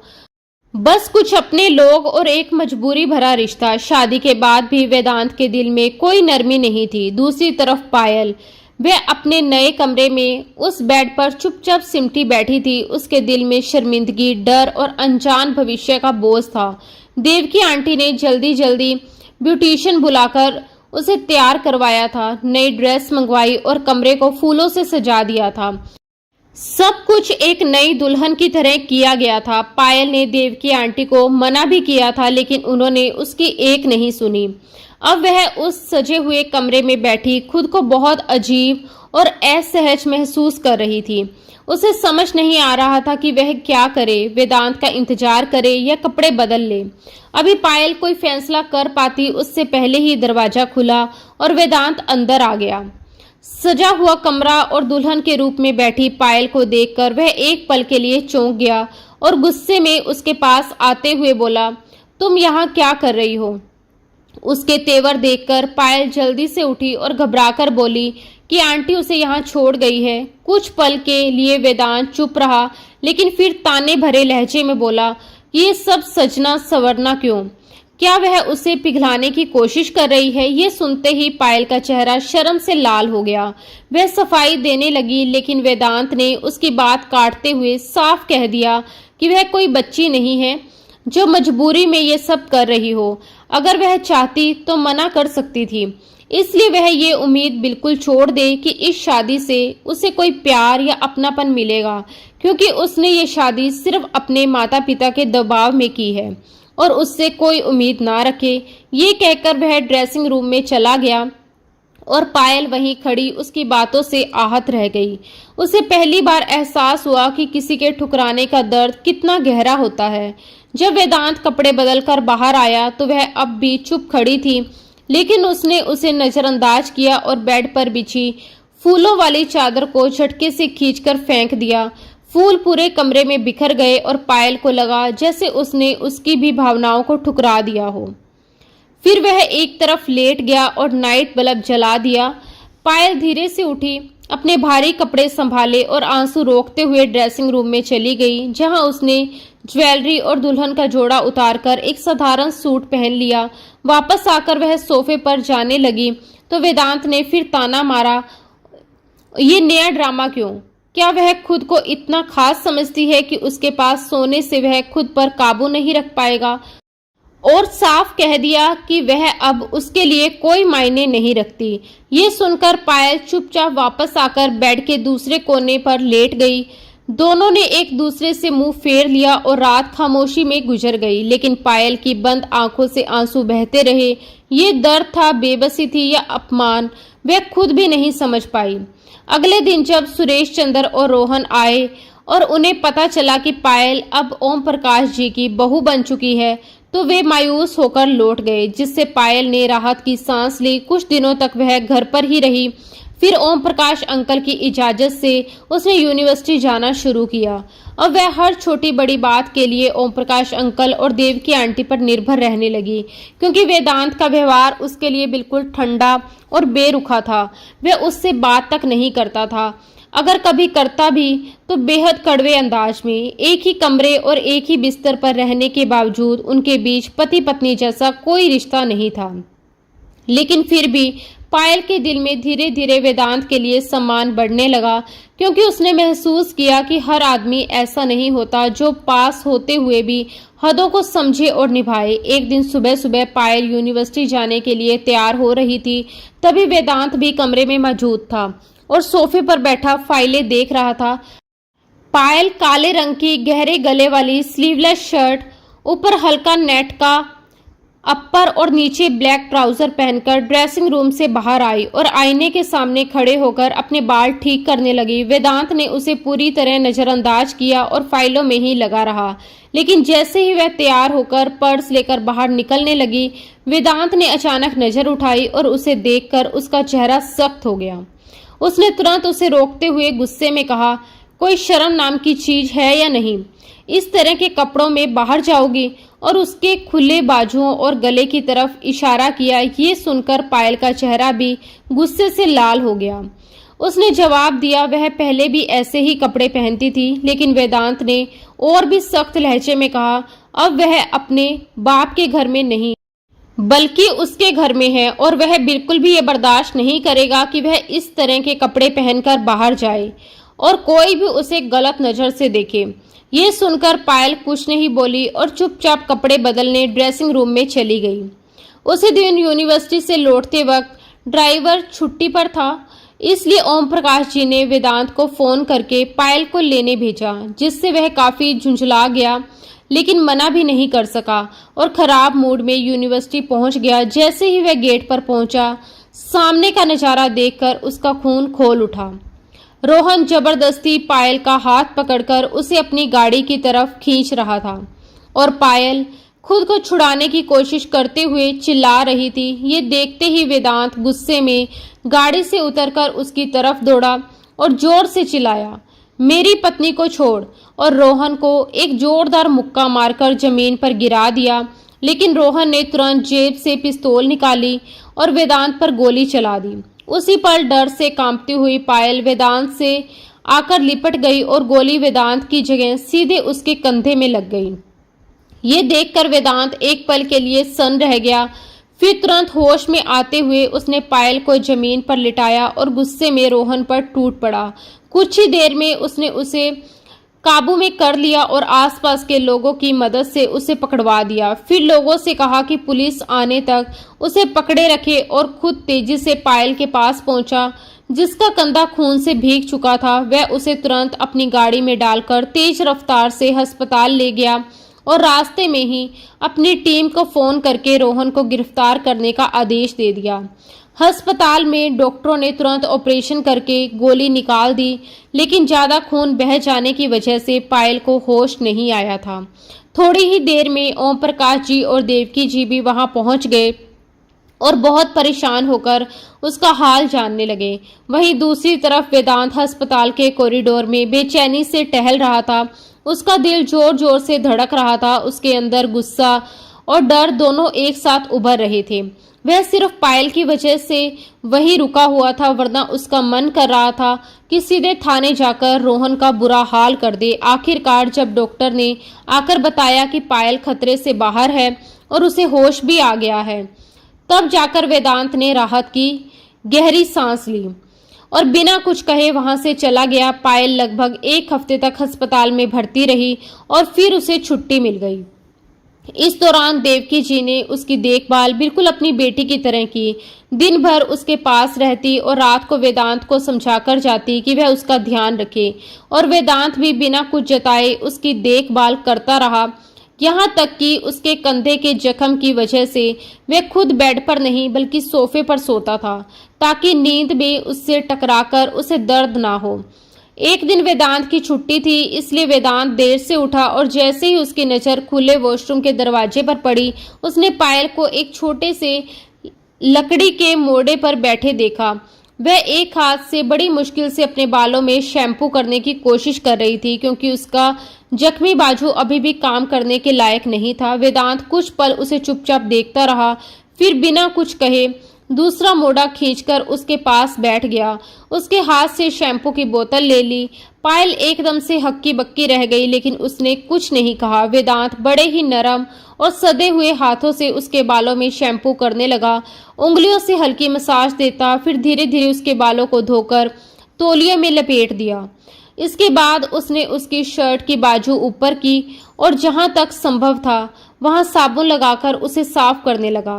बस कुछ अपने लोग और एक मजबूरी भरा रिश्ता। शादी के बाद भी वेदांत के दिल में कोई नरमी नहीं थी। दूसरी तरफ पायल, वह अपने नए कमरे में उस बेड पर चुपचाप सिमटी बैठी थी। उसके दिल में शर्मिंदगी, डर और अनजान भविष्य का बोझ था। देवकी आंटी ने जल्दी जल्दी ब्यूटिशियन बुलाकर उसे तैयार करवाया था, नई ड्रेस मंगवाई और कमरे को फूलों से सजा दिया था। सब कुछ एक नई दुल्हन की तरह किया गया था। पायल ने देवकी आंटी को मना भी किया था, लेकिन उन्होंने उसकी एक नहीं सुनी। अब वह उस सजे हुए कमरे में बैठी खुद को बहुत अजीब और असहज महसूस कर रही थी। उसे समझ नहीं आ रहा था कि वह क्या करे, वेदांत का इंतजार करे या कपड़े बदल ले। अभी पायल कोई फैसला कर पाती उससे पहले ही दरवाजा खुला और वेदांत अंदर आ गया। सजा हुआ कमरा और दुल्हन के रूप में बैठी पायल को देखकर वह एक पल के लिए चौंक गया और गुस्से में उसके पास आते हुए बोला, तुम यहाँ क्या कर रही हो? उसके तेवर देखकर पायल जल्दी से उठी और घबराकर बोली कि आंटी उसे यहाँ छोड़ गई है। कुछ पल के लिए वेदांत चुप रहा, लेकिन फिर ताने भरे लहजे में बोला, ये सब सजना संवरना क्यों? क्या वह उसे पिघलाने की कोशिश कर रही है? ये सुनते ही पायल का चेहरा शर्म से लाल हो गया। वह सफाई देने लगी, लेकिन वेदांत ने उसकी बात काटते हुए साफ कह दिया कि वह कोई बच्ची नहीं है जो मजबूरी में ये सब कर रही हो। अगर वह चाहती तो मना कर सकती थी, इसलिए वह ये उम्मीद बिल्कुल छोड़ दे कि इस शादी से उसे कोई प्यार या अपनापन मिलेगा, क्योंकि उसने ये शादी सिर्फ अपने माता पिता के दबाव में की है और उससे कोई उम्मीद ना रखे। ये कहकर वह ड्रेसिंग रूम में चला गया और पायल वहीं खड़ी उसकी बातों से आहत रह गई। उसे पहली बार एहसास हुआ कि किसी के ठुकराने का दर्द कितना गहरा होता है। जब वेदांत कपड़े बदलकर बाहर आया तो वह अब भी चुप खड़ी थी, लेकिन उसने उसे नजरअंदाज किया और बेड पर बिछी फूलों वाली चादर को झटके से खींचकर फेंक दिया। फूल पूरे कमरे में बिखर गए और पायल को लगा जैसे उसने उसकी भी भावनाओं को ठुकरा दिया हो। फिर वह एक तरफ लेट गया और नाइट बल्ब जला दिया। पायल धीरे से उठी, अपने भारी कपड़े संभाले और आंसू रोकते हुए ड्रेसिंग रूम में चली गई, जहां उसने ज्वेलरी और दुल्हन का जोड़ा उतारकर एक साधारण सूट पहन लिया। वापस आकर वह सोफे पर जाने लगी तो वेदांत ने फिर ताना मारा, ये नया ड्रामा क्यों? क्या वह खुद को इतना खास समझती है कि उसके पास सोने से वह खुद पर काबू नहीं रख पाएगा? और साफ कह दिया कि वह अब उसके लिए कोई मायने नहीं रखती। ये सुनकर पायल चुपचाप वापस आकर बेड के दूसरे कोने पर लेट गई। दोनों ने एक दूसरे से मुंह फेर लिया और रात खामोशी में गुजर गई, लेकिन पायल की बंद आंखों से आंसू बहते रहे। ये दर्द था, बेबसी थी या अपमान, वह खुद भी नहीं समझ पाई। अगले दिन जब सुरेश चंद्र और रोहन आए और उन्हें पता चला कि पायल अब ओम प्रकाश जी की बहू बन चुकी है, तो वे मायूस होकर लौट गए, जिससे पायल ने राहत की सांस ली। कुछ दिनों तक वह घर पर ही रही। फिर ओम प्रकाश अंकल की इजाजत से उसने यूनिवर्सिटी जाना शुरू किया। अब वह हर छोटी बड़ी बात के लिए ओम प्रकाश अंकल और देवकी आंटी पर निर्भर रहने लगी, क्योंकि वेदांत का व्यवहार उसके लिए बिल्कुल ठंडा और बेरुखा था। वह उससे बात तक नहीं करता था, अगर कभी करता भी तो बेहद कड़वे अंदाज में। एक ही कमरे और एक ही बिस्तर पर रहने के बावजूद उनके बीच पति पत्नी जैसा कोई रिश्ता नहीं था। लेकिन फिर भी पायल के दिल में धीरे धीरे वेदांत के लिए सम्मान बढ़ने लगा, क्योंकि उसने महसूस किया कि हर आदमी ऐसा नहीं होता जो पास होते हुए भी हदों को समझे और निभाए। एक दिन सुबह सुबह पायल यूनिवर्सिटी जाने के लिए तैयार हो रही थी, तभी वेदांत भी कमरे में मौजूद था और सोफे पर बैठा फाइलें देख रहा था। पायल काले रंग की गहरे गले वाली स्लीवलेस शर्ट, ऊपर हल्का नेट का अपर और नीचे ब्लैक ट्राउजर पहनकर ड्रेसिंग रूम से बाहर आई और आईने के सामने खड़े होकर अपने बाल ठीक करने लगी। वेदांत ने उसे पूरी तरह नजरअंदाज किया और फाइलों में ही लगा रहा। लेकिन जैसे ही वह तैयार होकर पर्स लेकर बाहर निकलने लगी, वेदांत ने अचानक नजर उठाई और उसे देखकर उसका चेहरा सख्त हो गया। उसने तुरंत उसे रोकते हुए गुस्से में कहा, कोई शर्म नाम की चीज है या नहीं? इस तरह के कपड़ों में बाहर जाओगी? और उसके खुले बाजुओं और गले की तरफ इशारा किया। ये सुनकर पायल का चेहरा भी गुस्से से लाल हो गया। उसने जवाब दिया, वह पहले भी ऐसे ही कपड़े पहनती थी। लेकिन वेदांत ने और भी सख्त लहजे में कहा, अब वह अपने बाप के घर में नहीं बल्कि उसके घर में है और वह बिल्कुल भी ये बर्दाश्त नहीं करेगा कि वह इस तरह के कपड़े पहनकर बाहर जाए और कोई भी उसे गलत नजर से देखे। ये सुनकर पायल कुछ नहीं बोली और चुपचाप कपड़े बदलने ड्रेसिंग रूम में चली गई। उसी दिन यूनिवर्सिटी से लौटते वक्त ड्राइवर छुट्टी पर था, इसलिए ओम प्रकाश जी ने वेदांत को फोन करके पायल को लेने भेजा, जिससे वह काफी झुंझला गया लेकिन मना भी नहीं कर सका और खराब मूड में यूनिवर्सिटी पहुंच गया। जैसे ही वह गेट पर पहुंचा, सामने का नजारा देखकर उसका खून खौल उठा। रोहन जबरदस्ती पायल का हाथ पकड़कर उसे अपनी गाड़ी की तरफ खींच रहा था और पायल खुद को छुड़ाने की कोशिश करते हुए चिल्ला रही थी। ये देखते ही वेदांत गुस्से में गाड़ी से उतरकर उसकी तरफ दौड़ा और जोर से चिल्लाया, मेरी पत्नी को छोड़, और रोहन को एक जोरदार मुक्का मारकर जमीन पर गिरा दिया। लेकिन रोहन ने तुरंत जेब से पिस्तौल निकाली और वेदांत पर गोली चला दी। उसी पल डर से कांपती हुई पायल वेदांत से आकर लिपट गई और गोली वेदांत की जगह सीधे उसके कंधे में लग गई। ये देखकर वेदांत एक पल के लिए सन्न रह गया। फिर तुरंत होश में आते हुए उसने पायल को जमीन पर लिटाया और गुस्से में रोहन पर टूट पड़ा। कुछ ही देर में उसने उसे काबू में कर लिया और आसपास के लोगों की मदद से उसे पकड़वा दिया। फिर लोगों से कहा कि पुलिस आने तक उसे पकड़े रखे और खुद तेजी से पायल के पास पहुंचा, जिसका कंधा खून से भीग चुका था। वह उसे तुरंत अपनी गाड़ी में डालकर तेज रफ्तार से अस्पताल ले गया और रास्ते में ही अपनी टीम को फोन करके रोहन को गिरफ्तार करने का आदेश दे दिया। अस्पताल में डॉक्टरों ने तुरंत ऑपरेशन करके गोली निकाल दी, लेकिन ज्यादा खून बह जाने की वजह से पायल को होश नहीं आया था। थोड़ी ही देर में ओम प्रकाश जी और देवकी जी भी वहां पहुंच गए और बहुत परेशान होकर उसका हाल जानने लगे। वहीं दूसरी तरफ वेदांत अस्पताल के कॉरिडोर में बेचैनी से टहल रहा था। उसका दिल जोर जोर से धड़क रहा था। उसके अंदर गुस्सा और डर दोनों एक साथ उभर रहे थे। वह सिर्फ पायल की वजह से वहीं रुका हुआ था, वरना उसका मन कर रहा था कि सीधे थाने जाकर रोहन का बुरा हाल कर दे। आखिरकार जब डॉक्टर ने आकर बताया कि पायल खतरे से बाहर है और उसे होश भी आ गया है, तब जाकर वेदांत ने राहत की गहरी सांस ली और बिना कुछ कहे वहां से चला गया। पायल लगभग 1 हफ्ते तक अस्पताल में भर्ती रही और फिर उसे छुट्टी मिल गई। इस दौरान देवकी जी ने उसकी देखभाल बिल्कुल अपनी बेटी की तरह की। दिन भर उसके पास रहती और रात को वेदांत को समझाकर जाती कि वह उसका ध्यान रखे, और वेदांत भी बिना कुछ जताए उसकी देखभाल करता रहा। यहाँ तक कि उसके कंधे के जख्म की वजह से वह खुद बेड पर नहीं बल्कि सोफे पर सोता था, ताकि नींद में उससे टकराकर उसे दर्द ना हो। एक दिन वेदांत की छुट्टी थी, इसलिए वेदांत देर से उठा और जैसे ही उसकी नजर खुले वॉशरूम के दरवाजे पर पड़ी, उसने पायल को एक छोटे से लकड़ी के मोड़े पर बैठे देखा। वह एक हाथ से बड़ी मुश्किल से अपने बालों में शैम्पू करने की कोशिश कर रही थी, क्योंकि उसका जख्मी बाजू अभी भी काम करने के लायक नहीं था। वेदांत कुछ पल उसे चुपचाप देखता रहा, फिर बिना कुछ कहे दूसरा मोड़ा खींचकर उसके पास बैठ गया। उसके हाथ से शैम्पू की बोतल ले ली। पायल एकदम से हक्की बक्की रह गई, लेकिन उसने कुछ नहीं कहा। वेदांत बड़े ही नरम और सदे हुए हाथों से उसके बालों में शैम्पू करने लगा, उंगलियों से हल्की मसाज देता, फिर धीरे धीरे उसके बालों को धोकर तौलिए में लपेट दिया। इसके बाद उसने उसकी शर्ट की बाजू ऊपर की और जहां तक संभव था वहां साबुन लगाकर उसे साफ करने लगा।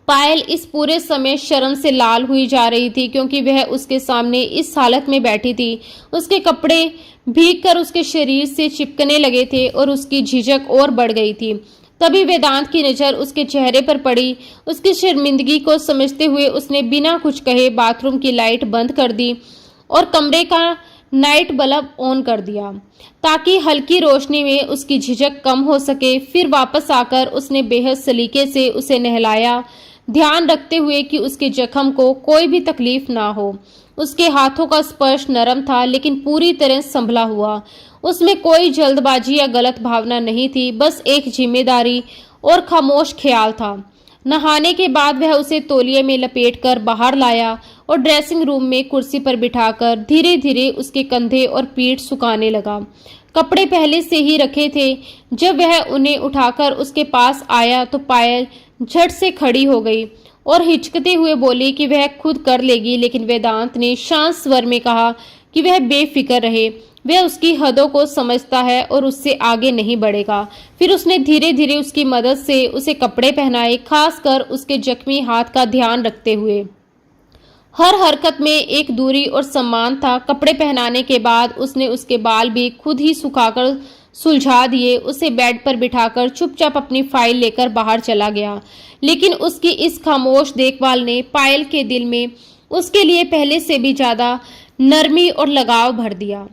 पायल इस पूरे समय शर्म से लाल हुई जा रही थी, क्योंकि वह उसके सामने इस हालत में बैठी थी। उसके कपड़े भीगकर उसके शरीर से चिपकने लगे थे और उसकी झिझक और बढ़ गई थी। तभी वेदांत की नजर उसके चेहरे पर पड़ी। उसकी शर्मिंदगी को समझते हुए उसने बिना कुछ कहे बाथरूम की लाइट बंद कर दी और कमरे का नाइट बल्ब ऑन कर दिया ताकि हल्की रोशनी में उसकी झिझक कम हो सके। फिर वापस आकर उसने बेहद सलीके से उसे नहलाया, ध्यान रखते हुए कि उसके जख्म को कोई भी तकलीफ ना हो। उसके हाथों का स्पर्श नरम था लेकिन पूरी तरह संभला हुआ। उसमें कोई जल्दबाजी या गलत भावना नहीं थी, बस एक जिम्मेदारी और खामोश ख्याल था। नहाने के बाद वह उसे तौलिए में लपेटकर बाहर लाया और ड्रेसिंग रूम में कुर्सी पर बिठाकर धीरे धीरे उसके कंधे और पीठ सुखाने लगा। कपड़े पहले से ही रखे थे। जब वह उन्हें उठाकर उसके पास आया तो पायल झट से खड़ी हो गई और हिचकते हुए बोली कि वह खुद कर लेगी, लेकिन वेदांत ने शांत स्वर में कहा कि वह बेफिक्र रहे, वह उसकी हदों को समझता है और उससे आगे नहीं बढ़ेगा। फिर उसने धीरे धीरे उसकी मदद से उसे कपड़े पहनाए, खासकर उसके जख्मी हाथ का ध्यान रखते हुए। हर हरकत में एक दूरी और सम्मान था। कपड़े पहनाने के बाद उसने उसके बाल भी खुद ही सुखाकर सुलझा दिए। उसे बेड पर बिठाकर चुपचाप अपनी फाइल लेकर बाहर चला गया, लेकिन उसकी इस खामोश देखभाल ने पायल के दिल में उसके लिए पहले से भी ज्यादा नरमी और लगाव भर दिया।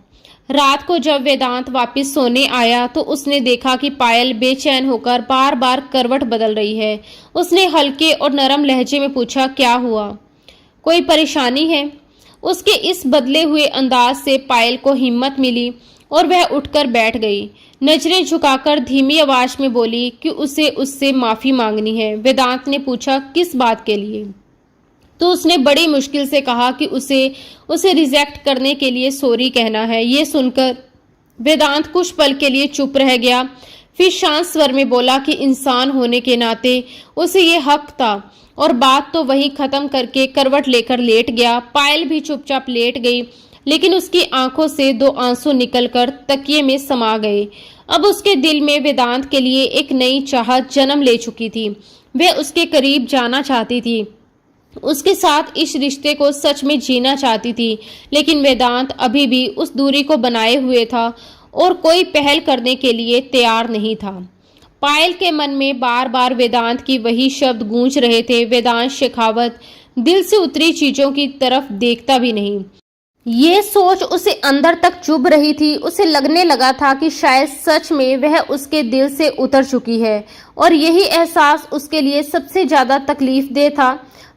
रात को जब वेदांत वापस सोने आया तो उसने देखा कि पायल बेचैन होकर बार बार करवट बदल रही है। उसने हल्के और नरम लहजे में पूछा, क्या हुआ, कोई परेशानी है? उसके इस बदले हुए अंदाज से पायल को हिम्मत मिली और वह उठकर बैठ गई। नजरें झुकाकर धीमी आवाज में बोली कि उसे उससे माफी मांगनी है। वेदांत ने पूछा, किस बात के लिए? तो उसने बड़ी मुश्किल से कहा कि उसे रिजेक्ट करने के लिए सॉरी कहना है। ये सुनकर वेदांत कुछ पल के लिए चुप रह गया, फिर शांत स्वर में बोला कि इंसान होने के नाते उसे ये हक था, और बात तो वही खत्म करके करवट लेकर लेट गया। पायल भी चुपचाप लेट गई, लेकिन उसकी आंखों से दो आंसू निकलकर तकिए में समा गए। अब उसके दिल में वेदांत के लिए एक नई चाहत जन्म ले चुकी थी। वह उसके करीब जाना चाहती थी, उसके साथ इस रिश्ते को सच में जीना चाहती थी, लेकिन वेदांत अभी भी उस दूरी को बनाए हुए था और कोई पहल करने के लिए तैयार नहीं था। पायल के मन में बार बार वेदांत की वही शब्द गूंज रहे थे, वेदांत शेखावत दिल से उतरी चीजों की तरफ देखता भी नहीं। ये सोच उसे अंदर तक चुभ रही थी। उसे लगने लगा था कि शायद सच में वह उसके दिल से उतर चुकी है, और यही एहसास उसके लिए सबसे ज्यादा तकलीफ दे था।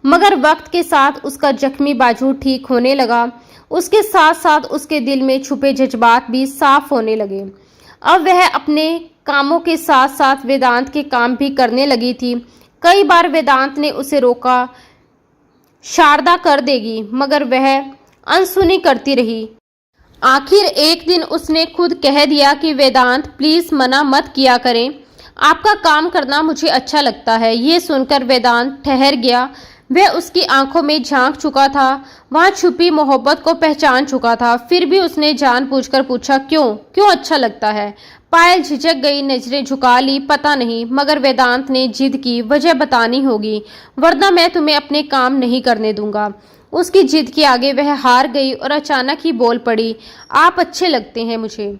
मगर वक्त के साथ उसका जख्मी बाजू ठीक होने लगा। उसके साथ साथ उसके दिल में छुपे जज्बात भी साफ होने लगे। अब वह अपने कामों के साथ साथ वेदांत के काम भी करने लगी थी। कई बार वेदांत ने उसे रोका, शारदा कर देगी, मगर वह अनसुनी करती रही। आखिर एक दिन उसने खुद कह दिया कि वेदांत प्लीज मना मत किया करें, आपका काम करना मुझे अच्छा लगता है। ये सुनकर वेदांत ठहर गया। वह उसकी आंखों में झांक चुका था, वहां छुपी मोहब्बत को पहचान चुका था। फिर भी उसने जानबूझकर पूछा, क्यों अच्छा लगता है? पायल झिझक गई, नजरें झुका ली। पता नहीं, मगर वेदांत ने जिद की, वजह बतानी होगी, वरना मैं तुम्हें अपने काम नहीं करने दूंगा। उसकी जिद के आगे वह हार गई और अचानक ही बोल पड़ी, आप अच्छे लगते हैं मुझे।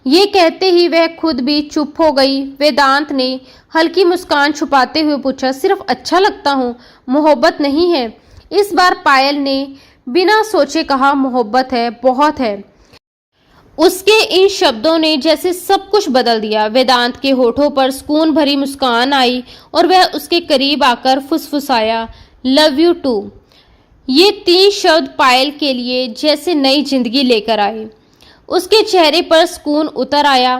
ये कहते ही वह खुद भी चुप हो गई। वेदांत ने हल्की मुस्कान छुपाते हुए पूछा, सिर्फ अच्छा लगता हूँ, मोहब्बत नहीं है? इस बार पायल ने बिना सोचे कहा, मोहब्बत है, बहुत है। उसके इन शब्दों ने जैसे सब कुछ बदल दिया। वेदांत के होठों पर सुकून भरी मुस्कान आई और वह उसके करीब आकर फुसफुसाया, लव यू टू। ये 3 शब्द पायल के लिए जैसे नई जिंदगी लेकर आए। उसके चेहरे पर सुकून उतर आया।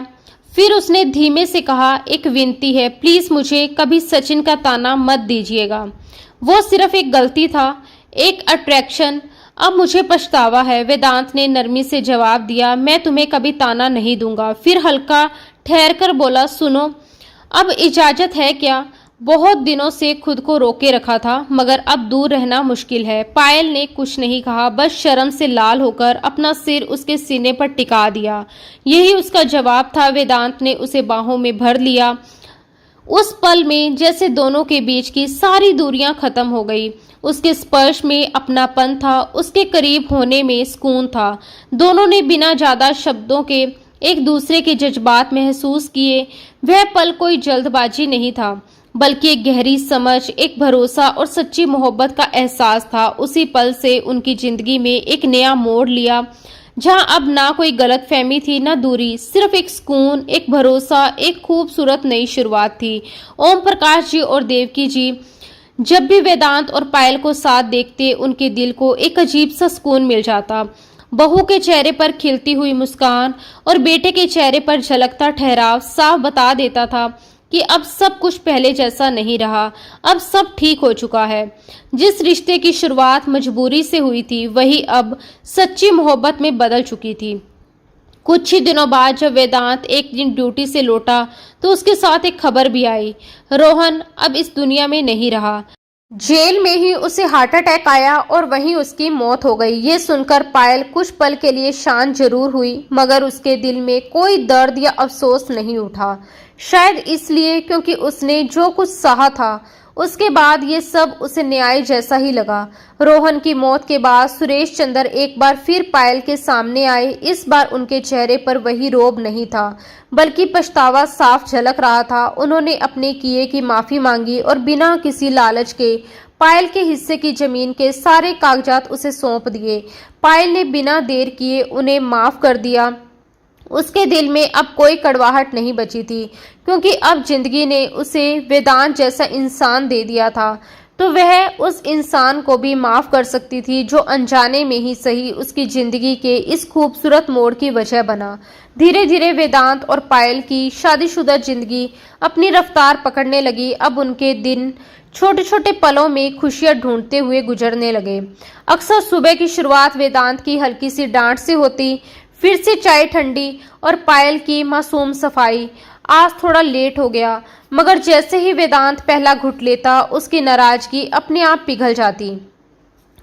फिर उसने धीमे से कहा, एक विनती है, प्लीज मुझे कभी सचिन का ताना मत दीजिएगा। वो सिर्फ एक गलती था, एक अट्रैक्शन। अब मुझे पछतावा है। वेदांत ने नरमी से जवाब दिया, मैं तुम्हें कभी ताना नहीं दूंगा। फिर हल्का ठहर कर बोला, सुनो, अब इजाजत है क्या? बहुत दिनों से खुद को रोके रखा था, मगर अब दूर रहना मुश्किल है। पायल ने कुछ नहीं कहा, बस शर्म से लाल होकर अपना सिर उसके सीने पर टिका दिया। यही उसका जवाब था। वेदांत ने उसे बाहों में भर लिया। उस पल में जैसे दोनों के बीच की सारी दूरियां खत्म हो गई। उसके स्पर्श में अपनापन था, उसके करीब होने में सुकून था। दोनों ने बिना ज्यादा शब्दों के एक दूसरे के जज्बात महसूस किए। वह पल कोई जल्दबाजी नहीं था, बल्कि एक गहरी समझ, एक भरोसा और सच्ची मोहब्बत का एहसास था। उसी पल से उनकी जिंदगी में एक नया मोड़ लिया, जहां अब ना कोई गलतफहमी थी, ना दूरी, सिर्फ एक सुकून, एक भरोसा, एक खूबसूरत नई शुरुआत थी। ओम प्रकाश जी और देवकी जी जब भी वेदांत और पायल को साथ देखते, उनके दिल को एक अजीब सा सुकून मिल जाता। बहू के चेहरे पर खिलती हुई मुस्कान और बेटे के चेहरे पर झलकता ठहराव साफ बता देता था कि अब सब कुछ पहले जैसा नहीं रहा, अब सब ठीक हो चुका है। जिस रिश्ते की शुरुआत मजबूरी से हुई थी, वही अब सच्ची मोहब्बत में बदल चुकी थी। कुछ ही दिनों बाद जब वेदांत एक दिन ड्यूटी से लौटा, तो उसके साथ एक खबर भी आई। रोहन अब इस दुनिया में नहीं रहा। जेल में ही उसे हार्ट अटैक आया और वहीं उसकी मौत हो गई। ये सुनकर पायल कुछ पल के लिए शांत जरूर हुई, मगर उसके दिल में कोई दर्द या अफसोस नहीं उठा। शायद इसलिए क्योंकि उसने जो कुछ सहा था, उसके बाद ये सब उसे न्याय जैसा ही लगा। रोहन की मौत के बाद सुरेश चंद्र एक बार फिर पायल के सामने आए। इस बार उनके चेहरे पर वही रोब नहीं था, बल्कि पछतावा साफ झलक रहा था। उन्होंने अपने किए की माफी मांगी और बिना किसी लालच के पायल के हिस्से की जमीन के सारे कागजात उसे सौंप दिए। पायल ने बिना देर किए उन्हें माफ कर दिया। उसके दिल में अब कोई कड़वाहट नहीं बची थी, क्योंकि अब जिंदगी ने उसे वेदांत जैसा इंसान दे दिया था। तो वह उस इंसान को भी माफ कर सकती थी, जो अनजाने में ही सही उसकी जिंदगी के इस खूबसूरत मोड़ की वजह बना। धीरे धीरे वेदांत और पायल की शादीशुदा जिंदगी अपनी रफ्तार पकड़ने लगी। अब उनके दिन छोटे छोटे पलों में खुशियां ढूंढते हुए गुजरने लगे। अक्सर सुबह की शुरुआत वेदांत की हल्की सी डांट से होती, फिर से चाय ठंडी और पायल की मासूम सफाई। आज थोड़ा लेट हो गया, मगर जैसे ही वेदांत पहला घुट लेता, उसकी नाराजगी अपने आप पिघल जाती।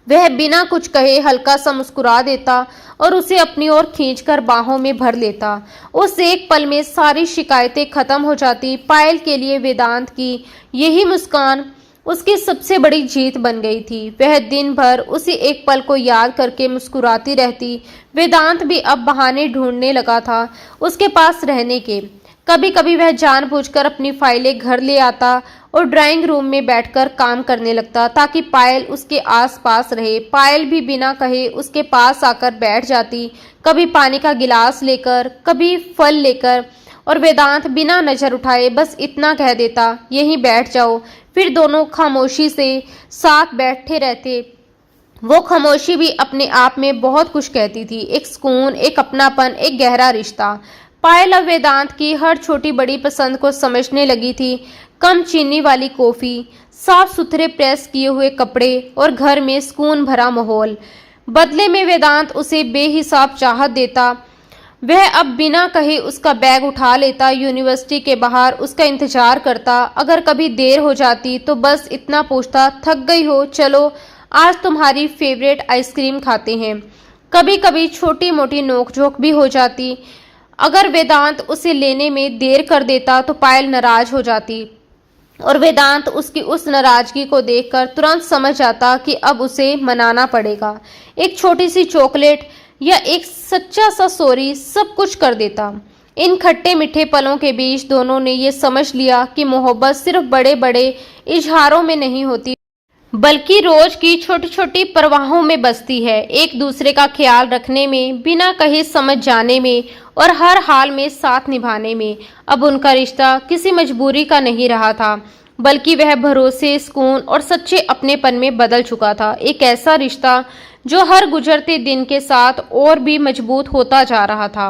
वह बिना कुछ कहे हल्का सा मुस्कुरा देता और उसे अपनी ओर खींचकर बाहों में भर लेता। उस एक पल में सारी शिकायतें खत्म हो जाती। पायल के लिए वेदांत की यही मुस्कान उसकी सबसे बड़ी जीत बन गई थी। वह दिन भर उसी एक पल को याद करके मुस्कुराती रहती। वेदांत भी अब बहाने ढूंढने लगा था उसके पास रहने के। कभी कभी वह जानबूझकर अपनी फाइलें घर ले आता और ड्राइंग रूम में बैठकर काम करने लगता, ताकि पायल उसके आसपास रहे। पायल भी बिना कहे उसके पास आकर बैठ जाती, कभी पानी का गिलास लेकर, कभी फल लेकर, और वेदांत बिना नजर उठाए बस इतना कह देता, यहीं बैठ जाओ। फिर दोनों खामोशी से साथ बैठे रहते। वो खामोशी भी अपने आप में बहुत कुछ कहती थी, एक सुकून, एक अपनापन, एक गहरा रिश्ता। पायल अब वेदांत की हर छोटी बड़ी पसंद को समझने लगी थी। कम चीनी वाली कॉफी, साफ सुथरे प्रेस किए हुए कपड़े और घर में सुकून भरा माहौल। बदले में वेदांत उसे बेहिसाब चाहत देता। वह अब बिना कहे उसका बैग उठा लेता, यूनिवर्सिटी के बाहर उसका इंतजार करता। अगर कभी देर हो जाती तो बस इतना पूछता, थक गई हो, चलो आज तुम्हारी फेवरेट आइसक्रीम खाते हैं। कभी कभी छोटी मोटी नोकझोंक भी हो जाती। अगर वेदांत उसे लेने में देर कर देता तो पायल नाराज हो जाती, और वेदांत उसकी उस नाराजगी को देखकर तुरंत समझ जाता कि अब उसे मनाना पड़ेगा। एक छोटी सी चॉकलेट या एक सच्चा सा सॉरी सब कुछ कर देता। इन खट्टे मीठे पलों के बीच दोनों ने ये समझ लिया कि मोहब्बत सिर्फ बड़े बड़े इजहारों में नहीं होती, बल्कि रोज की छोटी छोटी परवाहों में बसती है। एक दूसरे का ख्याल रखने में, बिना कहे समझ जाने में और हर हाल में साथ निभाने में। अब उनका रिश्ता किसी मजबूरी का नहीं रहा था, बल्कि वह भरोसे, सुकून और सच्चे अपनेपन में बदल चुका था। एक ऐसा रिश्ता जो हर गुजरते दिन के साथ और भी मजबूत होता जा रहा था।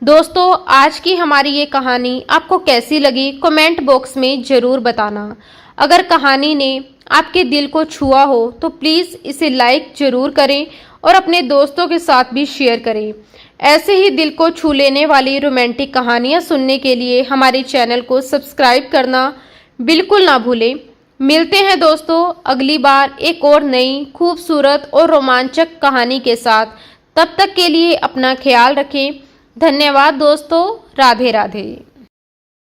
दोस्तों, आज की हमारी ये कहानी आपको कैसी लगी, कमेंट बॉक्स में ज़रूर बताना। अगर कहानी ने आपके दिल को छुआ हो तो प्लीज़ इसे लाइक ज़रूर करें और अपने दोस्तों के साथ भी शेयर करें। ऐसे ही दिल को छू लेने वाली रोमांटिक कहानियाँ सुनने के लिए हमारे चैनल को सब्सक्राइब करना बिल्कुल ना भूलें। मिलते हैं दोस्तों अगली बार एक और नई खूबसूरत और रोमांचक कहानी के साथ। तब तक के लिए अपना ख्याल रखें। धन्यवाद दोस्तों। राधे राधे।